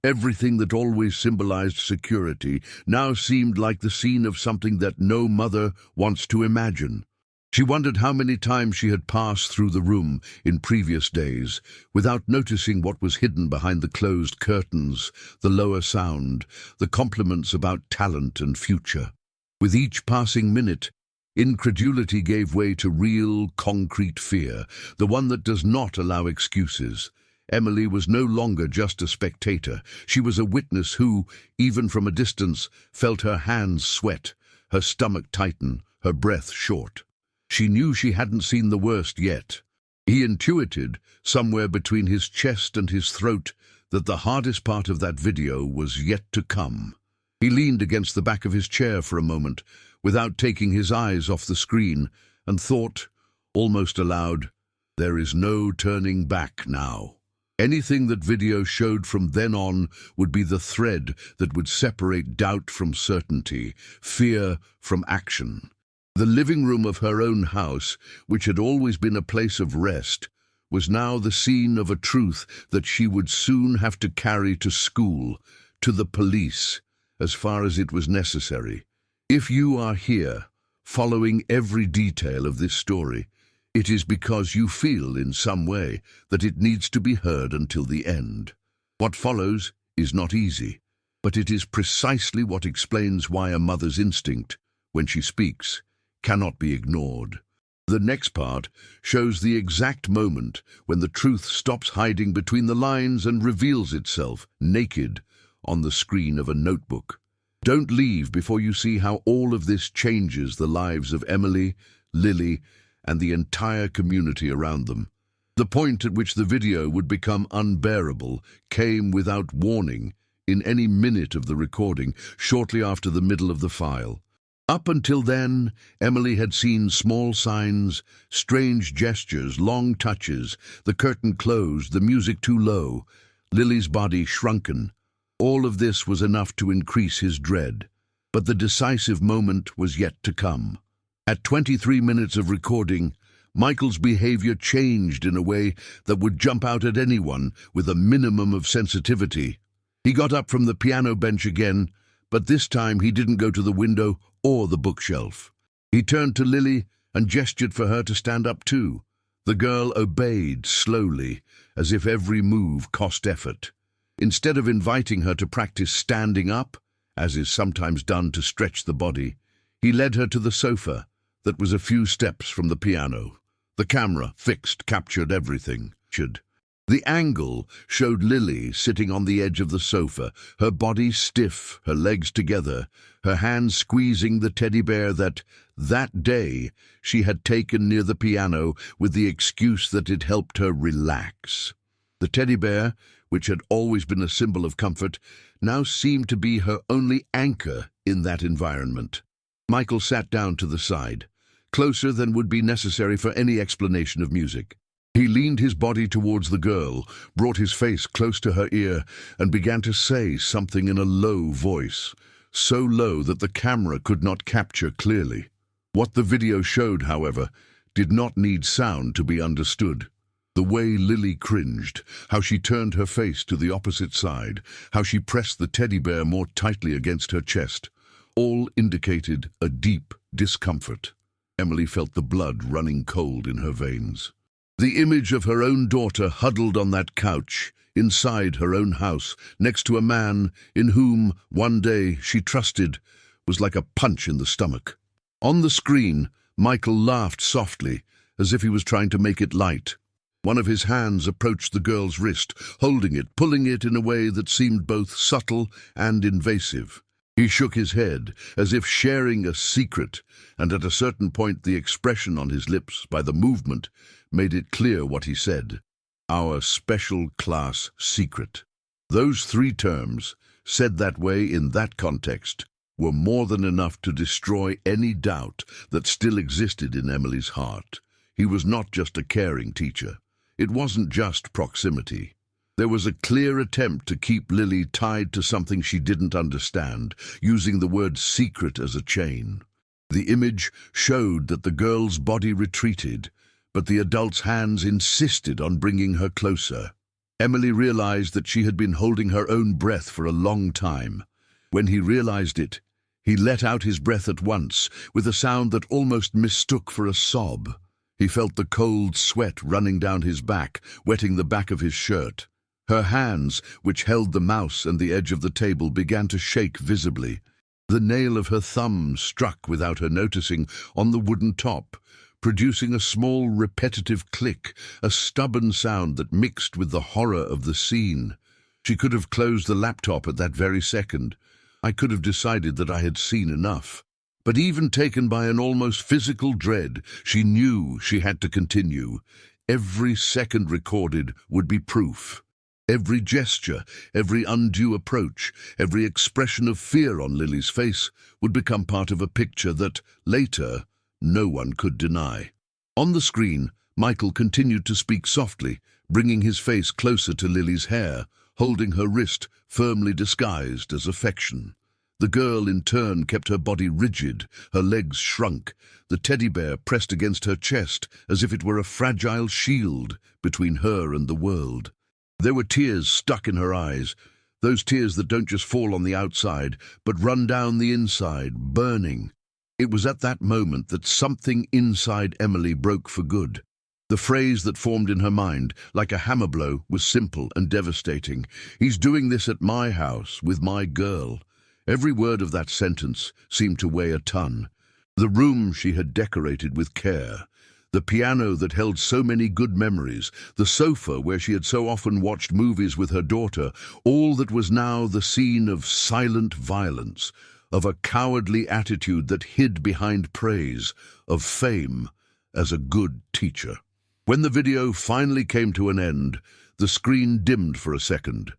everything that always symbolized security now seemed like the scene of something that no mother wants to imagine. She wondered how many times she had passed through the room in previous days without noticing what was hidden behind the closed curtains, the lower sound, the compliments about talent and future. With each passing minute, incredulity gave way to real, concrete fear, the one that does not allow excuses. Emily was no longer just a spectator. She was a witness who, even from a distance, felt her hands sweat, her stomach tighten, her breath short. She knew she hadn't seen the worst yet. He intuited, somewhere between his chest and his throat, that the hardest part of that video was yet to come. He leaned against the back of his chair for a moment, without taking his eyes off the screen, and thought, almost aloud, "There is no turning back now." Anything that video showed from then on would be the thread that would separate doubt from certainty, fear from action. The living room of her own house, which had always been a place of rest, was now the scene of a truth that she would soon have to carry to school, to the police, as far as it was necessary. If you are here, following every detail of this story, it is because you feel in some way that it needs to be heard until the end. What follows is not easy, but it is precisely what explains why a mother's instinct, when she speaks, cannot be ignored. The next part shows the exact moment when the truth stops hiding between the lines and reveals itself, naked, on the screen of a notebook. Don't leave before you see how all of this changes the lives of Emily, Lily, and the entire community around them. The point at which the video would become unbearable came without warning, in any minute of the recording, shortly after the middle of the file. Up until then, Emily had seen small signs, strange gestures, long touches, the curtain closed, the music too low, Lily's body shrunken. All of this was enough to increase his dread. But the decisive moment was yet to come. At 23 minutes of recording, Michael's behavior changed in a way that would jump out at anyone with a minimum of sensitivity. He got up from the piano bench again, but this time he didn't go to the window or the bookshelf. He turned to Lily and gestured for her to stand up too. The girl obeyed slowly, as if every move cost effort. Instead of inviting her to practice standing up, as is sometimes done to stretch the body, he led her to the sofa that was a few steps from the piano. The camera, fixed, captured everything. The angle showed Lily sitting on the edge of the sofa, her body stiff, her legs together, her hands squeezing the teddy bear that day she had taken near the piano with the excuse that it helped her relax. The teddy bear, which had always been a symbol of comfort, now seemed to be her only anchor in that environment. Michael sat down to the side, closer than would be necessary for any explanation of music. He leaned his body towards the girl, brought his face close to her ear, and began to say something in a low voice, so low that the camera could not capture clearly. What the video showed, however, did not need sound to be understood. The way Lily cringed, how she turned her face to the opposite side, how she pressed the teddy bear more tightly against her chest, all indicated a deep discomfort. Emily felt the blood running cold in her veins. The image of her own daughter huddled on that couch, inside her own house, next to a man in whom, one day, she trusted, was like a punch in the stomach. On the screen, Michael laughed softly, as if he was trying to make it light. One of his hands approached the girl's wrist, holding it, pulling it in a way that seemed both subtle and invasive. He shook his head, as if sharing a secret, and at a certain point the expression on his lips, by the movement, made it clear what he said. Our special class secret. Those three terms, said that way in that context, were more than enough to destroy any doubt that still existed in Emily's heart. He was not just a caring teacher. It wasn't just proximity. There was a clear attempt to keep Lily tied to something she didn't understand, using the word secret as a chain. The image showed that the girl's body retreated, but the adult's hands insisted on bringing her closer. Emily realized that she had been holding her own breath for a long time. When he realized it, He let out his breath at once, with a sound that almost mistook for a sob. He felt the cold sweat running down his back, wetting the back of his shirt. Her hands, which held the mouse and the edge of the table, began to shake visibly. The nail of her thumb struck, without her noticing, on the wooden top, producing a small repetitive click, a stubborn sound that mixed with the horror of the scene. She could have closed the laptop at that very second. I could have decided that I had seen enough. But even taken by an almost physical dread, she knew she had to continue. Every second recorded would be proof. Every gesture, every undue approach, every expression of fear on Lily's face would become part of a picture that, later, no one could deny. On the screen, Michael continued to speak softly, bringing his face closer to Lily's hair, holding her wrist firmly disguised as affection. The girl, in turn, kept her body rigid, her legs shrunk, the teddy bear pressed against her chest as if it were a fragile shield between her and the world. There were tears stuck in her eyes, those tears that don't just fall on the outside, but run down the inside, burning. It was at that moment that something inside Emily broke for good. The phrase that formed in her mind, like a hammer blow, was simple and devastating. "He's doing this at my house, with my girl." Every word of that sentence seemed to weigh a ton. The room she had decorated with care, the piano that held so many good memories, the sofa where she had so often watched movies with her daughter, all that was now the scene of silent violence, of a cowardly attitude that hid behind praise, of fame as a good teacher. When the video finally came to an end, the screen dimmed for a second.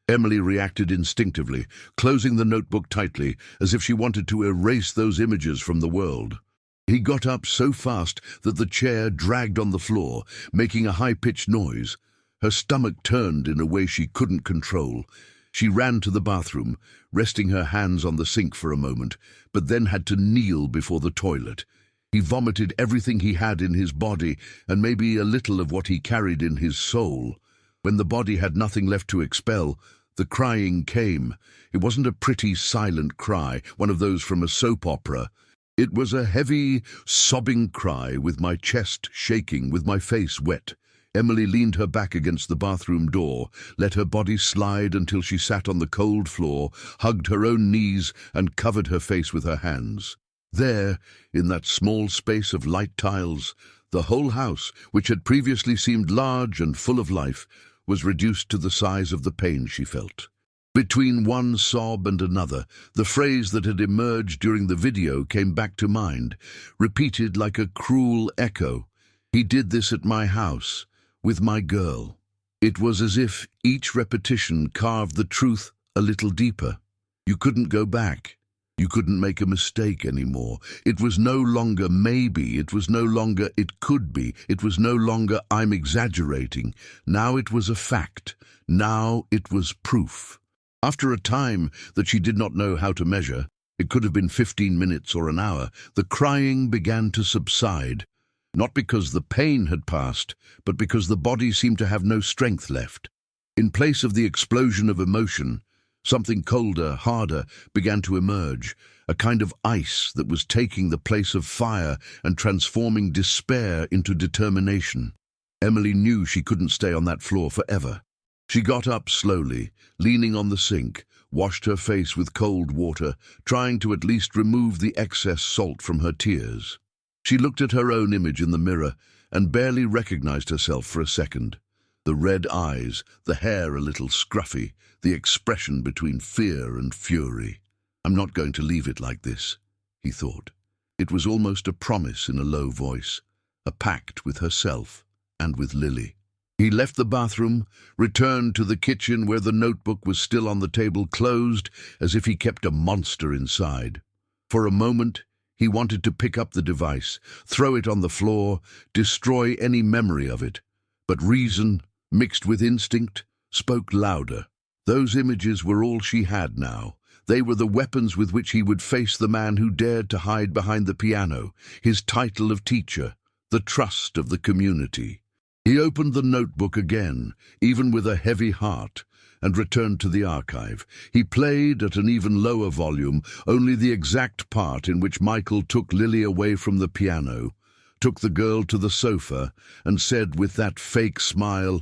Emily reacted instinctively, closing the notebook tightly, as if she wanted to erase those images from the world. He got up so fast that the chair dragged on the floor, making a high-pitched noise. Her stomach turned in a way she couldn't control. She ran to the bathroom, resting her hands on the sink for a moment, but then had to kneel before the toilet. He vomited everything he had in his body, and maybe a little of what he carried in his soul. When the body had nothing left to expel, the crying came. It wasn't a pretty, silent cry, one of those from a soap opera. It was a heavy, sobbing cry, with my chest shaking, with my face wet. Emily leaned her back against the bathroom door, let her body slide until she sat on the cold floor, hugged her own knees, and covered her face with her hands. There, in that small space of light tiles, the whole house, which had previously seemed large and full of life, was reduced to the size of the pain she felt. Between one sob and another, the phrase that had emerged during the video came back to mind, repeated like a cruel echo. "He did this at my house, with my girl." It was as if each repetition carved the truth a little deeper. You couldn't go back. You couldn't make a mistake anymore. It was no longer maybe, it was no longer it could be, it was no longer I'm exaggerating. Now it was a fact. Now it was proof. After a time that she did not know how to measure, it could have been 15 minutes or an hour, the crying began to subside. Not because the pain had passed, but because the body seemed to have no strength left. In place of the explosion of emotion, something colder, harder, began to emerge, a kind of ice that was taking the place of fire and transforming despair into determination. Emily knew she couldn't stay on that floor forever. She got up slowly, leaning on the sink, washed her face with cold water, trying to at least remove the excess salt from her tears. She looked at her own image in the mirror and barely recognized herself for a second. The red eyes, the hair a little scruffy, the expression between fear and fury. "I'm not going to leave it like this," he thought. It was almost a promise in a low voice, a pact with herself and with Lily. He left the bathroom, returned to the kitchen where the notebook was still on the table, closed, as if he kept a monster inside. For a moment, he wanted to pick up the device, throw it on the floor, destroy any memory of it. But reason, mixed with instinct, spoke louder. Those images were all she had now. They were the weapons with which he would face the man who dared to hide behind the piano, his title of teacher, the trust of the community. He opened the notebook again, even with a heavy heart, and returned to the archive. He played at an even lower volume, only the exact part in which Michael took Lily away from the piano, took the girl to the sofa, and said with that fake smile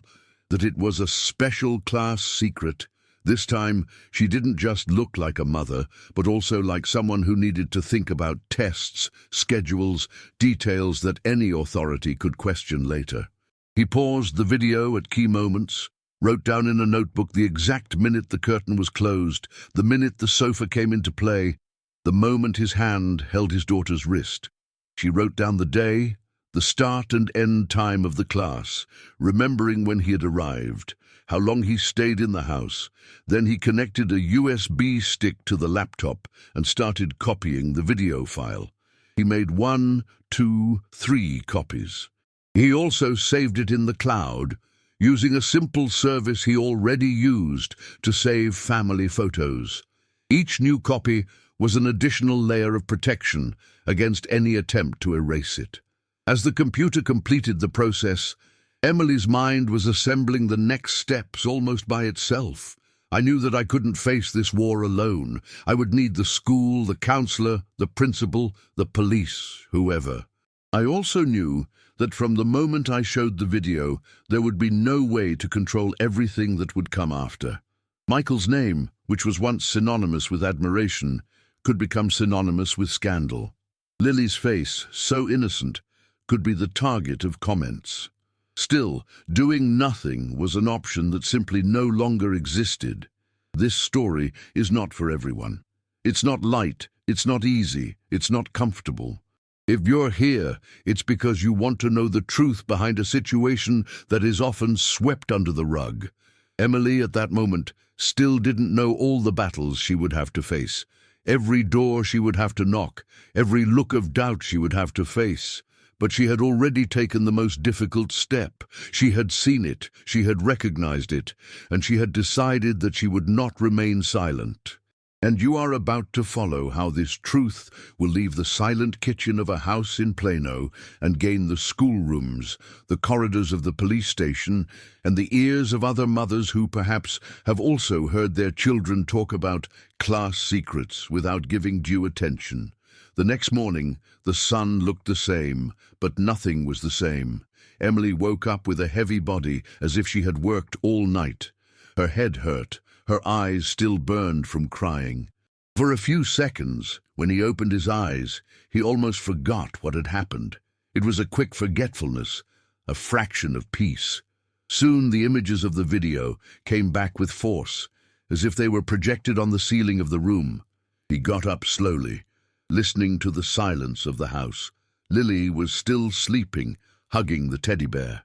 that it was a special class secret. This time, she didn't just look like a mother, but also like someone who needed to think about tests, schedules, details that any authority could question later. He paused the video at key moments, wrote down in a notebook the exact minute the curtain was closed, the minute the sofa came into play, the moment his hand held his daughter's wrist. She wrote down the day, the start and end time of the class, remembering when he had arrived, how long he stayed in the house. Then he connected a USB stick to the laptop and started copying the video file. He made 1, 2, 3 copies. He also saved it in the cloud, using a simple service he already used to save family photos. Each new copy was an additional layer of protection against any attempt to erase it. As the computer completed the process, Emily's mind was assembling the next steps almost by itself. I knew that I couldn't face this war alone. I would need the school, the counselor, the principal, the police, whoever. I also knew that from the moment I showed the video, there would be no way to control everything that would come after. Michael's name, which was once synonymous with admiration, could become synonymous with scandal. Lily's face, so innocent, could be the target of comments. Still, doing nothing was an option that simply no longer existed. This story is not for everyone. It's not light, it's not easy, it's not comfortable. If you're here, it's because you want to know the truth behind a situation that is often swept under the rug. Emily, at that moment, still didn't know all the battles she would have to face, every door she would have to knock, every look of doubt she would have to face. But she had already taken the most difficult step. She had seen it, she had recognized it, and she had decided that she would not remain silent. And you are about to follow how this truth will leave the silent kitchen of a house in Plano and gain the schoolrooms, the corridors of the police station, and the ears of other mothers who perhaps have also heard their children talk about class secrets without giving due attention. The next morning, the sun looked the same, but nothing was the same. Emily woke up with a heavy body as if she had worked all night. Her head hurt. Her eyes still burned from crying. For a few seconds, when he opened his eyes, he almost forgot what had happened. It was a quick forgetfulness, a fraction of peace. Soon the images of the video came back with force, as if they were projected on the ceiling of the room. He got up slowly, listening to the silence of the house. Lily was still sleeping, hugging the teddy bear.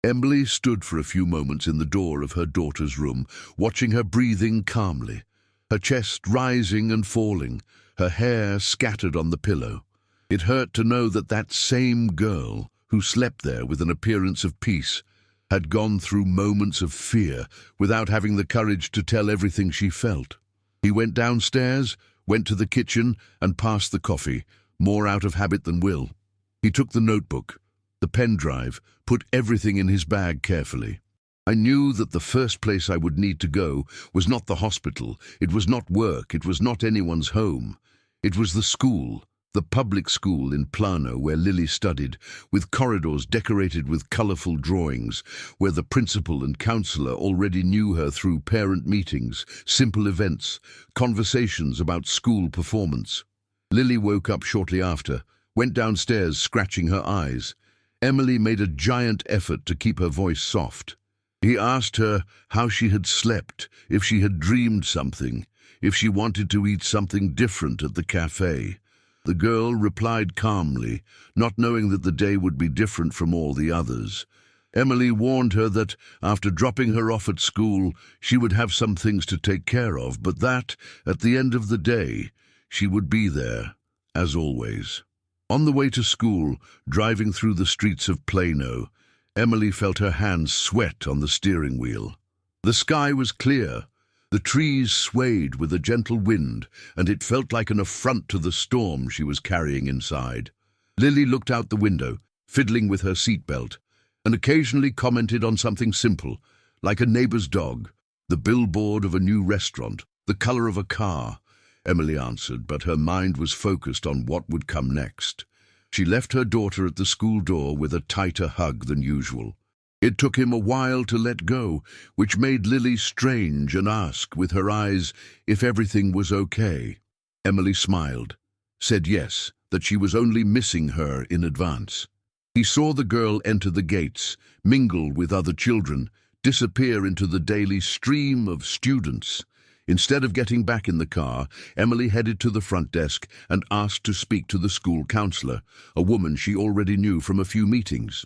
Emily stood for a few moments in the door of her daughter's room, watching her breathing calmly, her chest rising and falling, her hair scattered on the pillow. It hurt to know that that same girl, who slept there with an appearance of peace, had gone through moments of fear without having the courage to tell everything she felt. He went downstairs, went to the kitchen, and passed the coffee, more out of habit than will. He took the notebook, the pen drive, put everything in his bag carefully. I knew that the first place I would need to go was not the hospital, it was not work, it was not anyone's home. It was the school, the public school in Plano where Lily studied, with corridors decorated with colorful drawings, where the principal and counselor already knew her through parent meetings, simple events, conversations about school performance. Lily woke up shortly after, went downstairs scratching her eyes. Emily made a giant effort to keep her voice soft. He asked her how she had slept, if she had dreamed something, if she wanted to eat something different at the cafe. The girl replied calmly, not knowing that the day would be different from all the others. Emily warned her that, after dropping her off at school, she would have some things to take care of, but that, at the end of the day, she would be there, as always. On the way to school, driving through the streets of Plano, Emily felt her hands sweat on the steering wheel. The sky was clear. The trees swayed with a gentle wind, and it felt like an affront to the storm she was carrying inside. Lily looked out the window, fiddling with her seatbelt. and occasionally commented on something simple, like a neighbor's dog, the billboard of a new restaurant, the color of a car. Emily answered, but her mind was focused on what would come next. She left her daughter at the school door with a tighter hug than usual. It took him a while to let go, which made Lily strange and ask with her eyes if everything was okay. Emily smiled, said yes, that she was only missing her in advance. He saw the girl enter the gates, mingle with other children, disappear into the daily stream of students. Instead of getting back in the car, Emily headed to the front desk and asked to speak to the school counselor, a woman she already knew from a few meetings.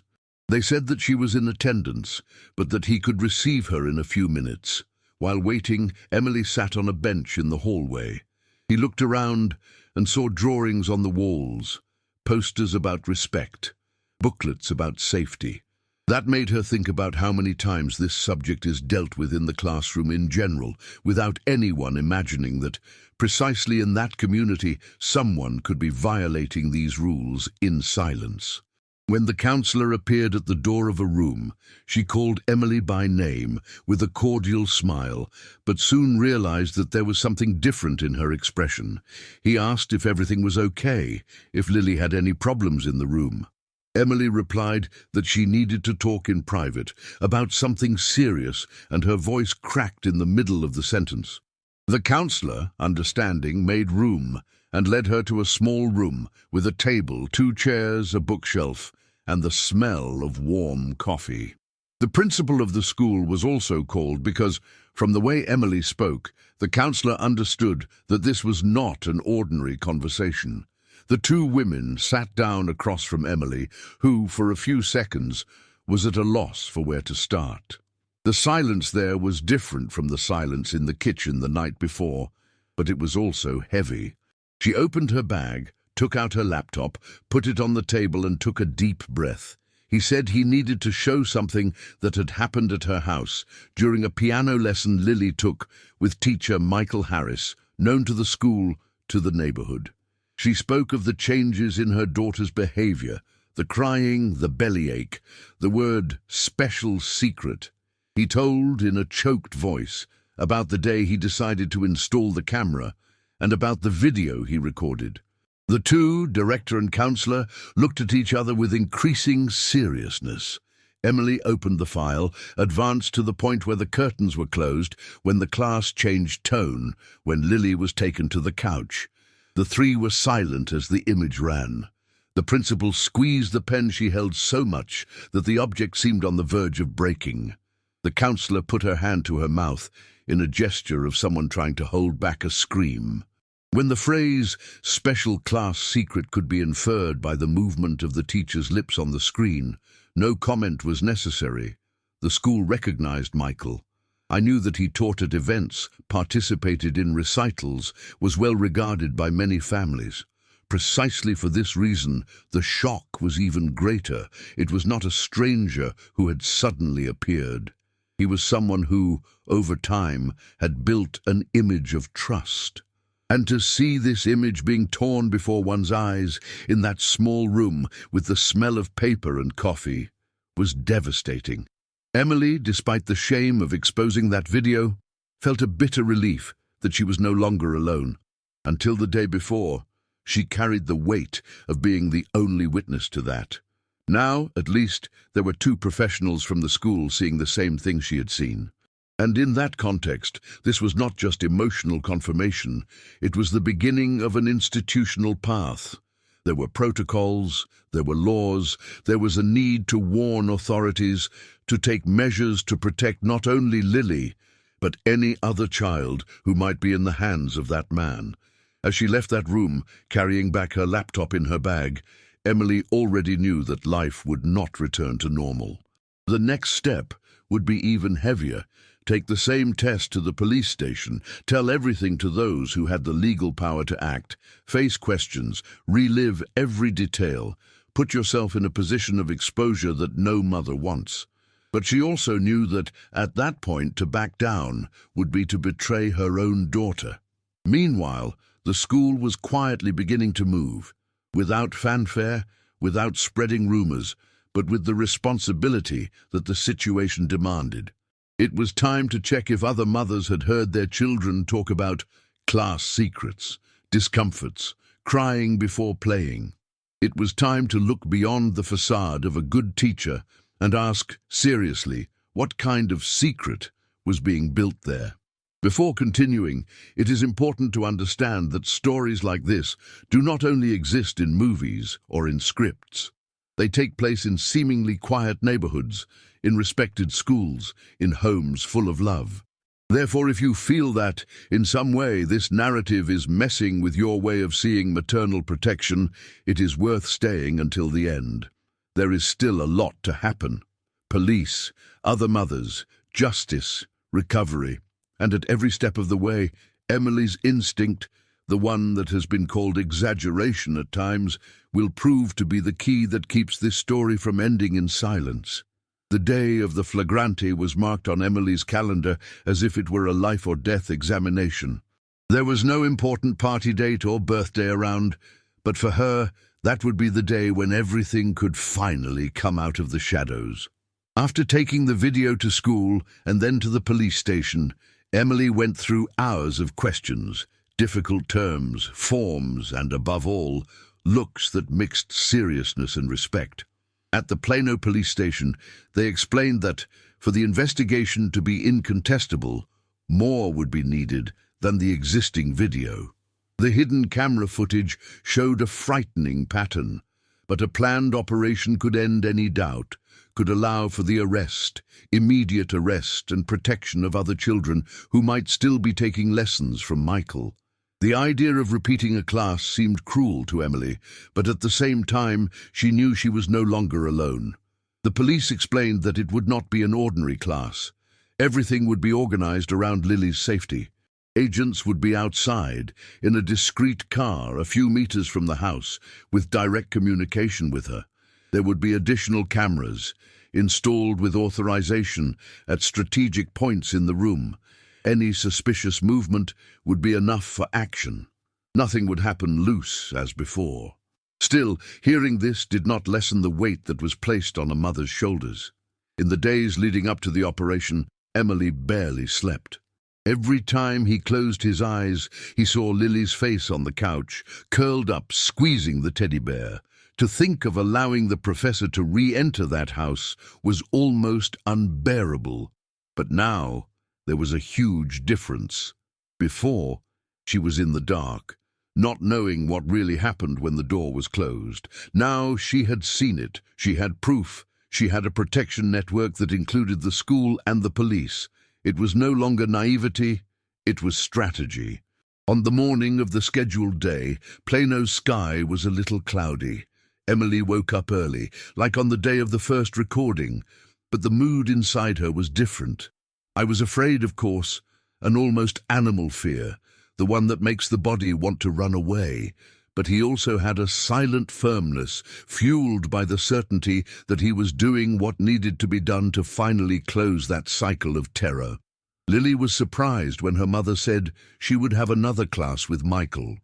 They said that she was in attendance, but that he could receive her in a few minutes. While waiting, Emily sat on a bench in the hallway. He looked around and saw drawings on the walls, posters about respect, booklets about safety. That made her think about how many times this subject is dealt with in the classroom in general, without anyone imagining that, precisely in that community, someone could be violating these rules in silence. When the counselor appeared at the door of a room, she called Emily by name with a cordial smile, but soon realized that there was something different in her expression. He asked if everything was okay, if Lily had any problems in the room. Emily replied that she needed to talk in private about something serious, and her voice cracked in the middle of the sentence. The counselor, understanding, made room and led her to a small room with a table, 2 chairs, a bookshelf, and the smell of warm coffee. The principal of the school was also called because, from the way Emily spoke, the counselor understood that this was not an ordinary conversation. The 2 women sat down across from Emily, who, for a few seconds, was at a loss for where to start. The silence there was different from the silence in the kitchen the night before, but it was also heavy. She opened her bag, took out her laptop, put it on the table and took a deep breath. He said he needed to show something that had happened at her house during a piano lesson Lily took with teacher Michael Harris, known to the school, to the neighborhood. She spoke of the changes in her daughter's behavior, the crying, the bellyache, the word special secret. He told in a choked voice about the day he decided to install the camera and about the video he recorded. The 2, director and counselor, looked at each other with increasing seriousness. Emily opened the file, advanced to the point where the curtains were closed, when the class changed tone, when Lily was taken to the couch. The 3 were silent as the image ran. The principal squeezed the pen she held so much that the object seemed on the verge of breaking. The counselor put her hand to her mouth in a gesture of someone trying to hold back a scream. When the phrase "special class secret" could be inferred by the movement of the teacher's lips on the screen, no comment was necessary. The school recognized Michael. I knew that he taught at events, participated in recitals, was well regarded by many families. Precisely for this reason, the shock was even greater. It was not a stranger who had suddenly appeared. He was someone who, over time, had built an image of trust. And to see this image being torn before one's eyes in that small room with the smell of paper and coffee was devastating. Emily, despite the shame of exposing that video, felt a bitter relief that she was no longer alone. Until the day before, she carried the weight of being the only witness to that. Now, at least, there were 2 professionals from the school seeing the same thing she had seen. And in that context, this was not just emotional confirmation, it was the beginning of an institutional path. There were protocols, there were laws, there was a need to warn authorities, to take measures to protect not only Lily, but any other child who might be in the hands of that man. As she left that room, carrying back her laptop in her bag, Emily already knew that life would not return to normal. The next step would be even heavier. Take the same test to the police station, tell everything to those who had the legal power to act, face questions, relive every detail, put yourself in a position of exposure that no mother wants. But she also knew that, at that point, to back down would be to betray her own daughter. Meanwhile, the school was quietly beginning to move, without fanfare, without spreading rumors, but with the responsibility that the situation demanded. It was time to check if other mothers had heard their children talk about class secrets, discomforts, crying before playing. It was time to look beyond the facade of a good teacher and ask, seriously, what kind of secret was being built there? Before continuing, it is important to understand that stories like this do not only exist in movies or in scripts. They take place in seemingly quiet neighborhoods, in respected schools, in homes full of love. Therefore, if you feel that, in some way, this narrative is messing with your way of seeing maternal protection, it is worth staying until the end. There is still a lot to happen. Police, other mothers, justice, recovery, and at every step of the way, Emily's instinct, the one that has been called exaggeration at times, will prove to be the key that keeps this story from ending in silence. The day of the flagrante was marked on Emily's calendar as if it were a life-or-death examination. There was no important party date or birthday around, but for her, that would be the day when everything could finally come out of the shadows. After taking the video to school and then to the police station, Emily went through hours of questions, difficult terms, forms, and above all, looks that mixed seriousness and respect. At the Plano police station, they explained that, for the investigation to be incontestable, more would be needed than the existing video. The hidden camera footage showed a frightening pattern, but a planned operation could end any doubt, could allow for the arrest, immediate arrest and protection of other children who might still be taking lessons from Michael. The idea of repeating a class seemed cruel to Emily, but at the same time she knew she was no longer alone. The police explained that it would not be an ordinary class. Everything would be organized around Lily's safety. Agents would be outside, in a discreet car a few meters from the house, with direct communication with her. There would be additional cameras, installed with authorization at strategic points in the room. Any suspicious movement would be enough for action. Nothing would happen loose as before. Still, hearing this did not lessen the weight that was placed on a mother's shoulders. In the days leading up to the operation, Emily barely slept. Every time he closed his eyes, he saw Lily's face on the couch, curled up, squeezing the teddy bear. To think of allowing the professor to re-enter that house was almost unbearable. But now, there was a huge difference. Before, she was in the dark, not knowing what really happened when the door was closed. Now she had seen it, she had proof, she had a protection network that included the school and the police. It was no longer naivety, it was strategy. On the morning of the scheduled day, Plano's sky was a little cloudy. Emily woke up early, like on the day of the first recording, but the mood inside her was different. I was afraid, of course, an almost animal fear, the one that makes the body want to run away. But he also had a silent firmness, fueled by the certainty that he was doing what needed to be done to finally close that cycle of terror. Lily was surprised when her mother said she would have another class with Michael.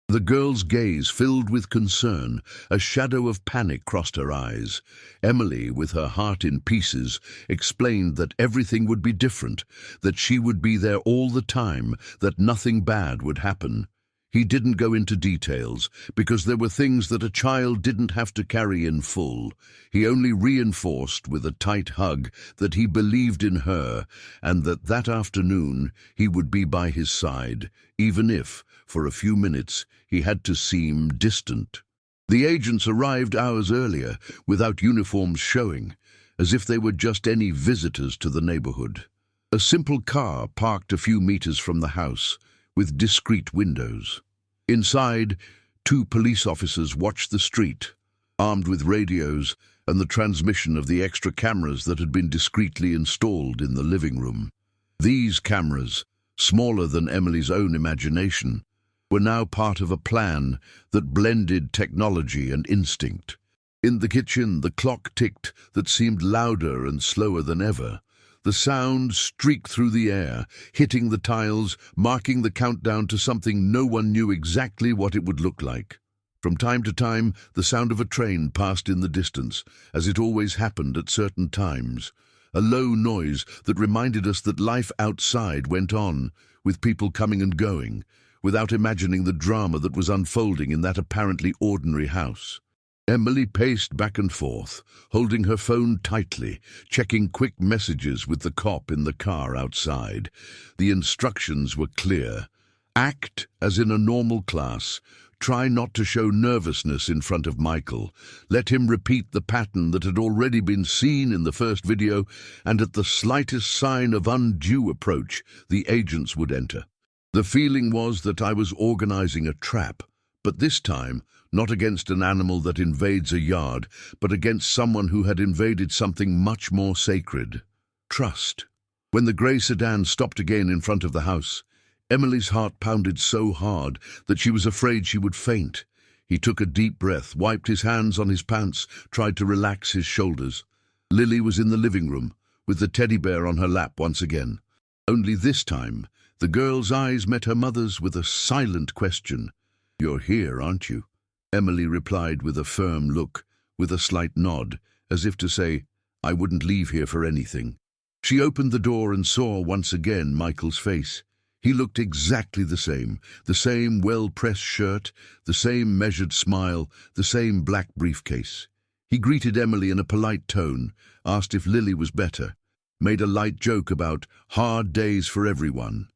The girl's gaze filled with concern, a shadow of panic crossed her eyes. Emily, with her heart in pieces, explained that everything would be different, that she would be there all the time, that nothing bad would happen. He didn't go into details, because there were things that a child didn't have to carry in full. He only reinforced with a tight hug that he believed in her, and that afternoon he would be by his side, even if, for a few minutes, he had to seem distant. The agents arrived hours earlier, without uniforms showing, as if they were just any visitors to the neighborhood. A simple car parked a few meters from the house, with discreet windows. Inside, 2 police officers watched the street, armed with radios and the transmission of the extra cameras that had been discreetly installed in the living room. These cameras, smaller than Emily's own imagination, were now part of a plan that blended technology and instinct. In the kitchen, the clock ticked that seemed louder and slower than ever. The sound streaked through the air, hitting the tiles, marking the countdown to something no one knew exactly what it would look like. From time to time, the sound of a train passed in the distance, as it always happened at certain times. A low noise that reminded us that life outside went on, with people coming and going, without imagining the drama that was unfolding in that apparently ordinary house. Emily paced back and forth, holding her phone tightly, checking quick messages with the cop in the car outside. The instructions were clear. Act as in a normal class. Try not to show nervousness in front of Michael. Let him repeat the pattern that had already been seen in the first video, and at the slightest sign of undue approach, the agents would enter. The feeling was that I was organizing a trap, but this time, not against an animal that invades a yard, but against someone who had invaded something much more sacred: trust. When the grey sedan stopped again in front of the house, Emily's heart pounded so hard that she was afraid she would faint. He took a deep breath, wiped his hands on his pants, tried to relax his shoulders. Lily was in the living room, with the teddy bear on her lap once again. Only this time, the girl's eyes met her mother's with a silent question. "You're here, aren't you?" Emily replied with a firm look, with a slight nod, as if to say, "I wouldn't leave here for anything." She opened the door and saw once again Michael's face. He looked exactly the same well-pressed shirt, the same measured smile, the same black briefcase. He greeted Emily in a polite tone, asked if Lily was better, made a light joke about hard days for everyone.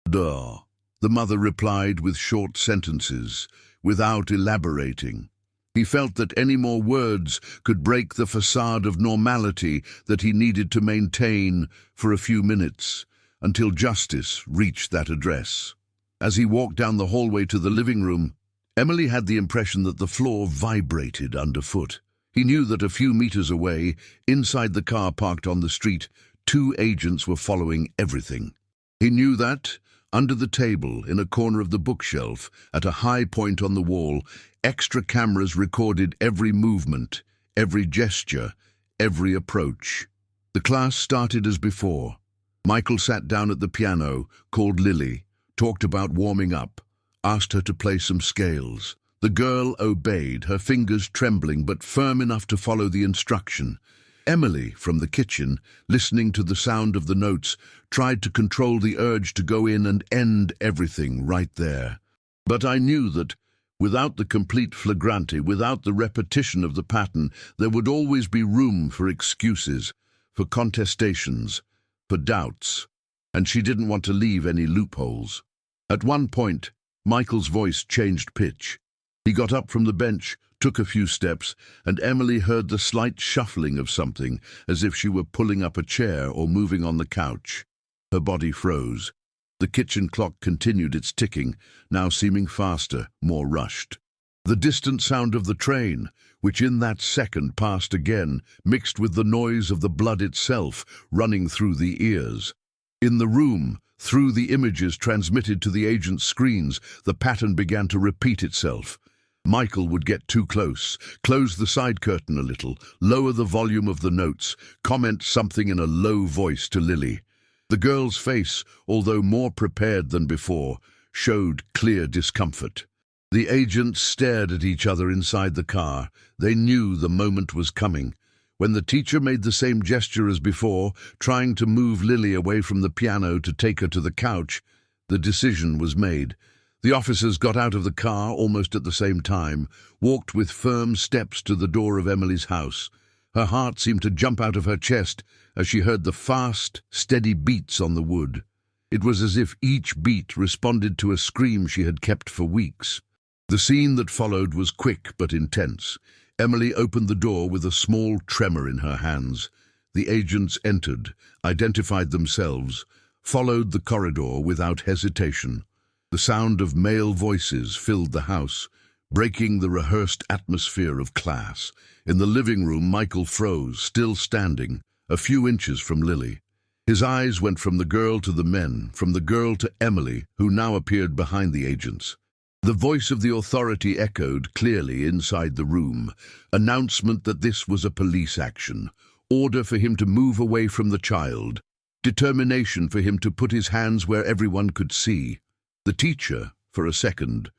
"Duh," the mother replied with short sentences, without elaborating. He felt that any more words could break the facade of normality that he needed to maintain for a few minutes, until justice reached that address. As he walked down the hallway to the living room, Emily had the impression that the floor vibrated underfoot. He knew that a few meters away, inside the car parked on the street, 2 agents were following everything. He knew that, under the table, in a corner of the bookshelf, at a high point on the wall, extra cameras recorded every movement, every gesture, every approach. The class started as before. Michael sat down at the piano, called Lily, talked about warming up, asked her to play some scales. The girl obeyed, her fingers trembling but firm enough to follow the instruction. Emily, from the kitchen, listening to the sound of the notes, tried to control the urge to go in and end everything right there. But I knew that, without the complete flagrante, without the repetition of the pattern, there would always be room for excuses, for contestations, for doubts, and she didn't want to leave any loopholes. At one point, Michael's voice changed pitch. He got up from the bench, took a few steps, and Emily heard the slight shuffling of something, as if she were pulling up a chair or moving on the couch. Her body froze. The kitchen clock continued its ticking, now seeming faster, more rushed. The distant sound of the train, which in that second passed again, mixed with the noise of the blood itself running through the ears. In the room, through the images transmitted to the agent's screens, the pattern began to repeat itself. Michael would get too close, close the side curtain a little, lower the volume of the notes, comment something in a low voice to Lily. The girl's face, although more prepared than before, showed clear discomfort. The agents stared at each other inside the car. They knew the moment was coming. When the teacher made the same gesture as before, trying to move Lily away from the piano to take her to the couch, the decision was made. The officers got out of the car almost at the same time, walked with firm steps to the door of Emily's house. Her heart seemed to jump out of her chest as she heard the fast, steady beats on the wood. It was as if each beat responded to a scream she had kept for weeks. The scene that followed was quick but intense. Emily opened the door with a small tremor in her hands. The agents entered, identified themselves, followed the corridor without hesitation. The sound of male voices filled the house, breaking the rehearsed atmosphere of class. In the living room, Michael froze, still standing, a few inches from Lily. His eyes went from the girl to the men, from the girl to Emily, who now appeared behind the agents. The voice of the authority echoed clearly inside the room, announcement that this was a police action, order for him to move away from the child, determination for him to put his hands where everyone could see. The teacher, for a second,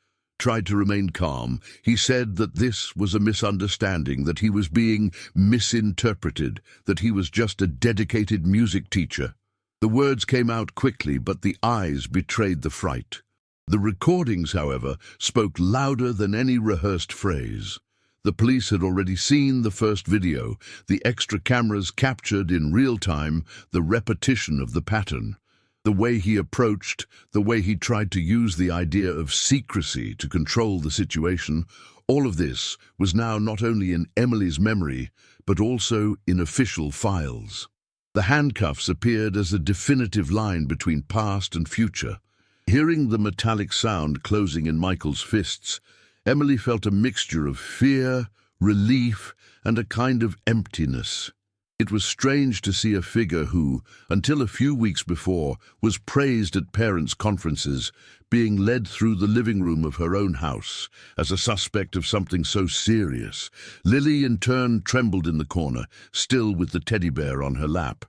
tried to remain calm. He said that this was a misunderstanding, that he was being misinterpreted, that he was just a dedicated music teacher. The words came out quickly, but the eyes betrayed the fright. The recordings, however, spoke louder than any rehearsed phrase. The police had already seen the first video. The extra cameras captured in real time the repetition of the pattern. The way he approached, the way he tried to use the idea of secrecy to control the situation, all of this was now not only in Emily's memory, but also in official files. The handcuffs appeared as a definitive line between past and future. Hearing the metallic sound closing in Michael's fists, Emily felt a mixture of fear, relief, and a kind of emptiness. It was strange to see a figure who, until a few weeks before, was praised at parents' conferences, being led through the living room of her own house as a suspect of something so serious. Lily, in turn, trembled in the corner, still with the teddy bear on her lap.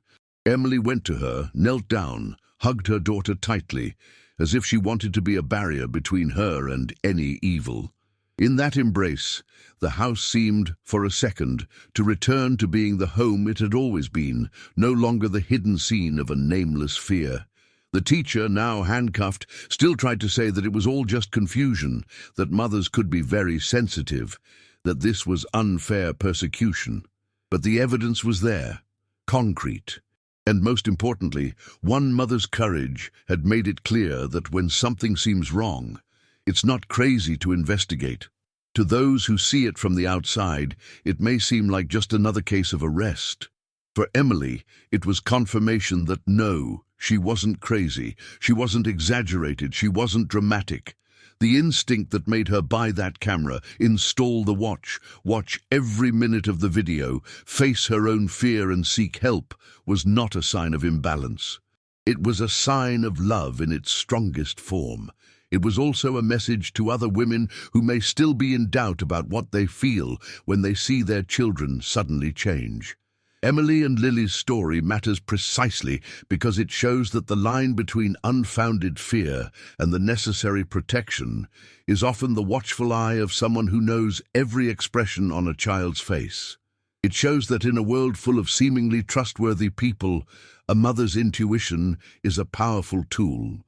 Emily went to her, knelt down, hugged her daughter tightly, as if she wanted to be a barrier between her and any evil. In that embrace, the house seemed, for a second, to return to being the home it had always been, no longer the hidden scene of a nameless fear. The teacher, now handcuffed, still tried to say that it was all just confusion, that mothers could be very sensitive, that this was unfair persecution. But the evidence was there, concrete. And most importantly, one mother's courage had made it clear that when something seems wrong, it's not crazy to investigate. To those who see it from the outside, it may seem like just another case of arrest. For Emily, it was confirmation that no, she wasn't crazy, she wasn't exaggerated, she wasn't dramatic. The instinct that made her buy that camera, install the watch every minute of the video, face her own fear and seek help, was not a sign of imbalance. It was a sign of love in its strongest form. It was also a message to other women who may still be in doubt about what they feel when they see their children suddenly change. Emily and Lily's story matters precisely because it shows that the line between unfounded fear and the necessary protection is often the watchful eye of someone who knows every expression on a child's face. It shows that in a world full of seemingly trustworthy people, a mother's intuition is a powerful tool.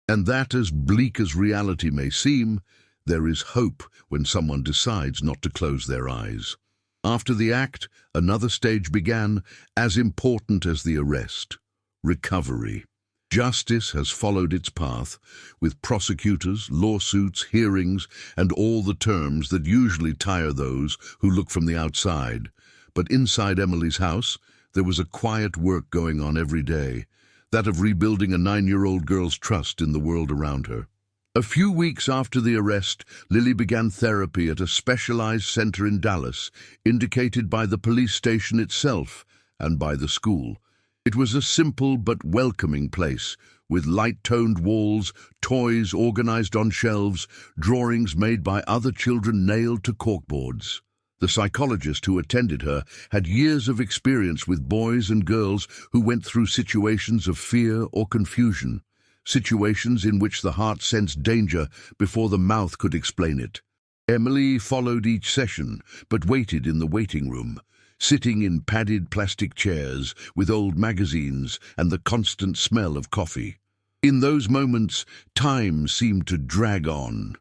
And that, as bleak as reality may seem, there is hope when someone decides not to close their eyes. After the act, another stage began, as important as the arrest: recovery. Justice has followed its path, with prosecutors, lawsuits, hearings, and all the terms that usually tire those who look from the outside. But inside Emily's house, there was a quiet work going on every day, that of rebuilding a 9-year-old girl's trust in the world around her. A few weeks after the arrest, Lily began therapy at a specialized center in Dallas, indicated by the police station itself and by the school. It was a simple but welcoming place, with light-toned walls, toys organized on shelves, drawings made by other children nailed to corkboards. The psychologist who attended her had years of experience with boys and girls who went through situations of fear or confusion, situations in which the heart sensed danger before the mouth could explain it. Emily followed each session, but waited in the waiting room, sitting in padded plastic chairs with old magazines and the constant smell of coffee. In those moments, time seemed to drag on.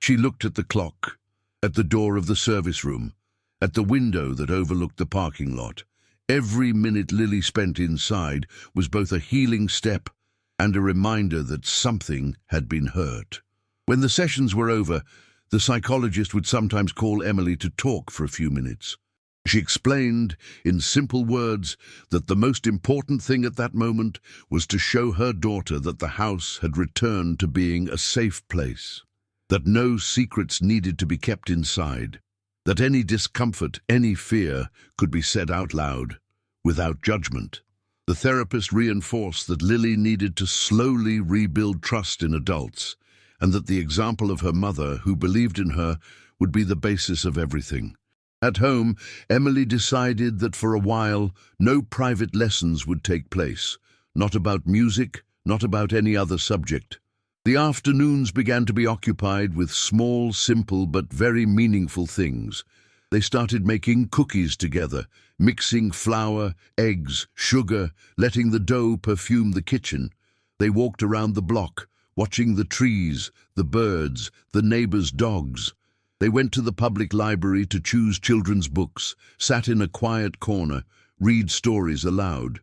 She looked at the clock, at the door of the service room, at the window that overlooked the parking lot. Every minute Lily spent inside was both a healing step and a reminder that something had been hurt. When the sessions were over, the psychologist would sometimes call Emily to talk for a few minutes. She explained, in simple words, that the most important thing at that moment was to show her daughter that the house had returned to being a safe place, that no secrets needed to be kept inside, that any discomfort, any fear could be said out loud, without judgment. The therapist reinforced that Lily needed to slowly rebuild trust in adults, and that the example of her mother, who believed in her, would be the basis of everything. At home, Emily decided that for a while, no private lessons would take place, not about music, not about any other subject. The afternoons began to be occupied with small, simple, but very meaningful things. They started making cookies together, mixing flour, eggs, sugar, letting the dough perfume the kitchen. They walked around the block, watching the trees, the birds, the neighbors' dogs. They went to the public library to choose children's books, sat in a quiet corner, read stories aloud.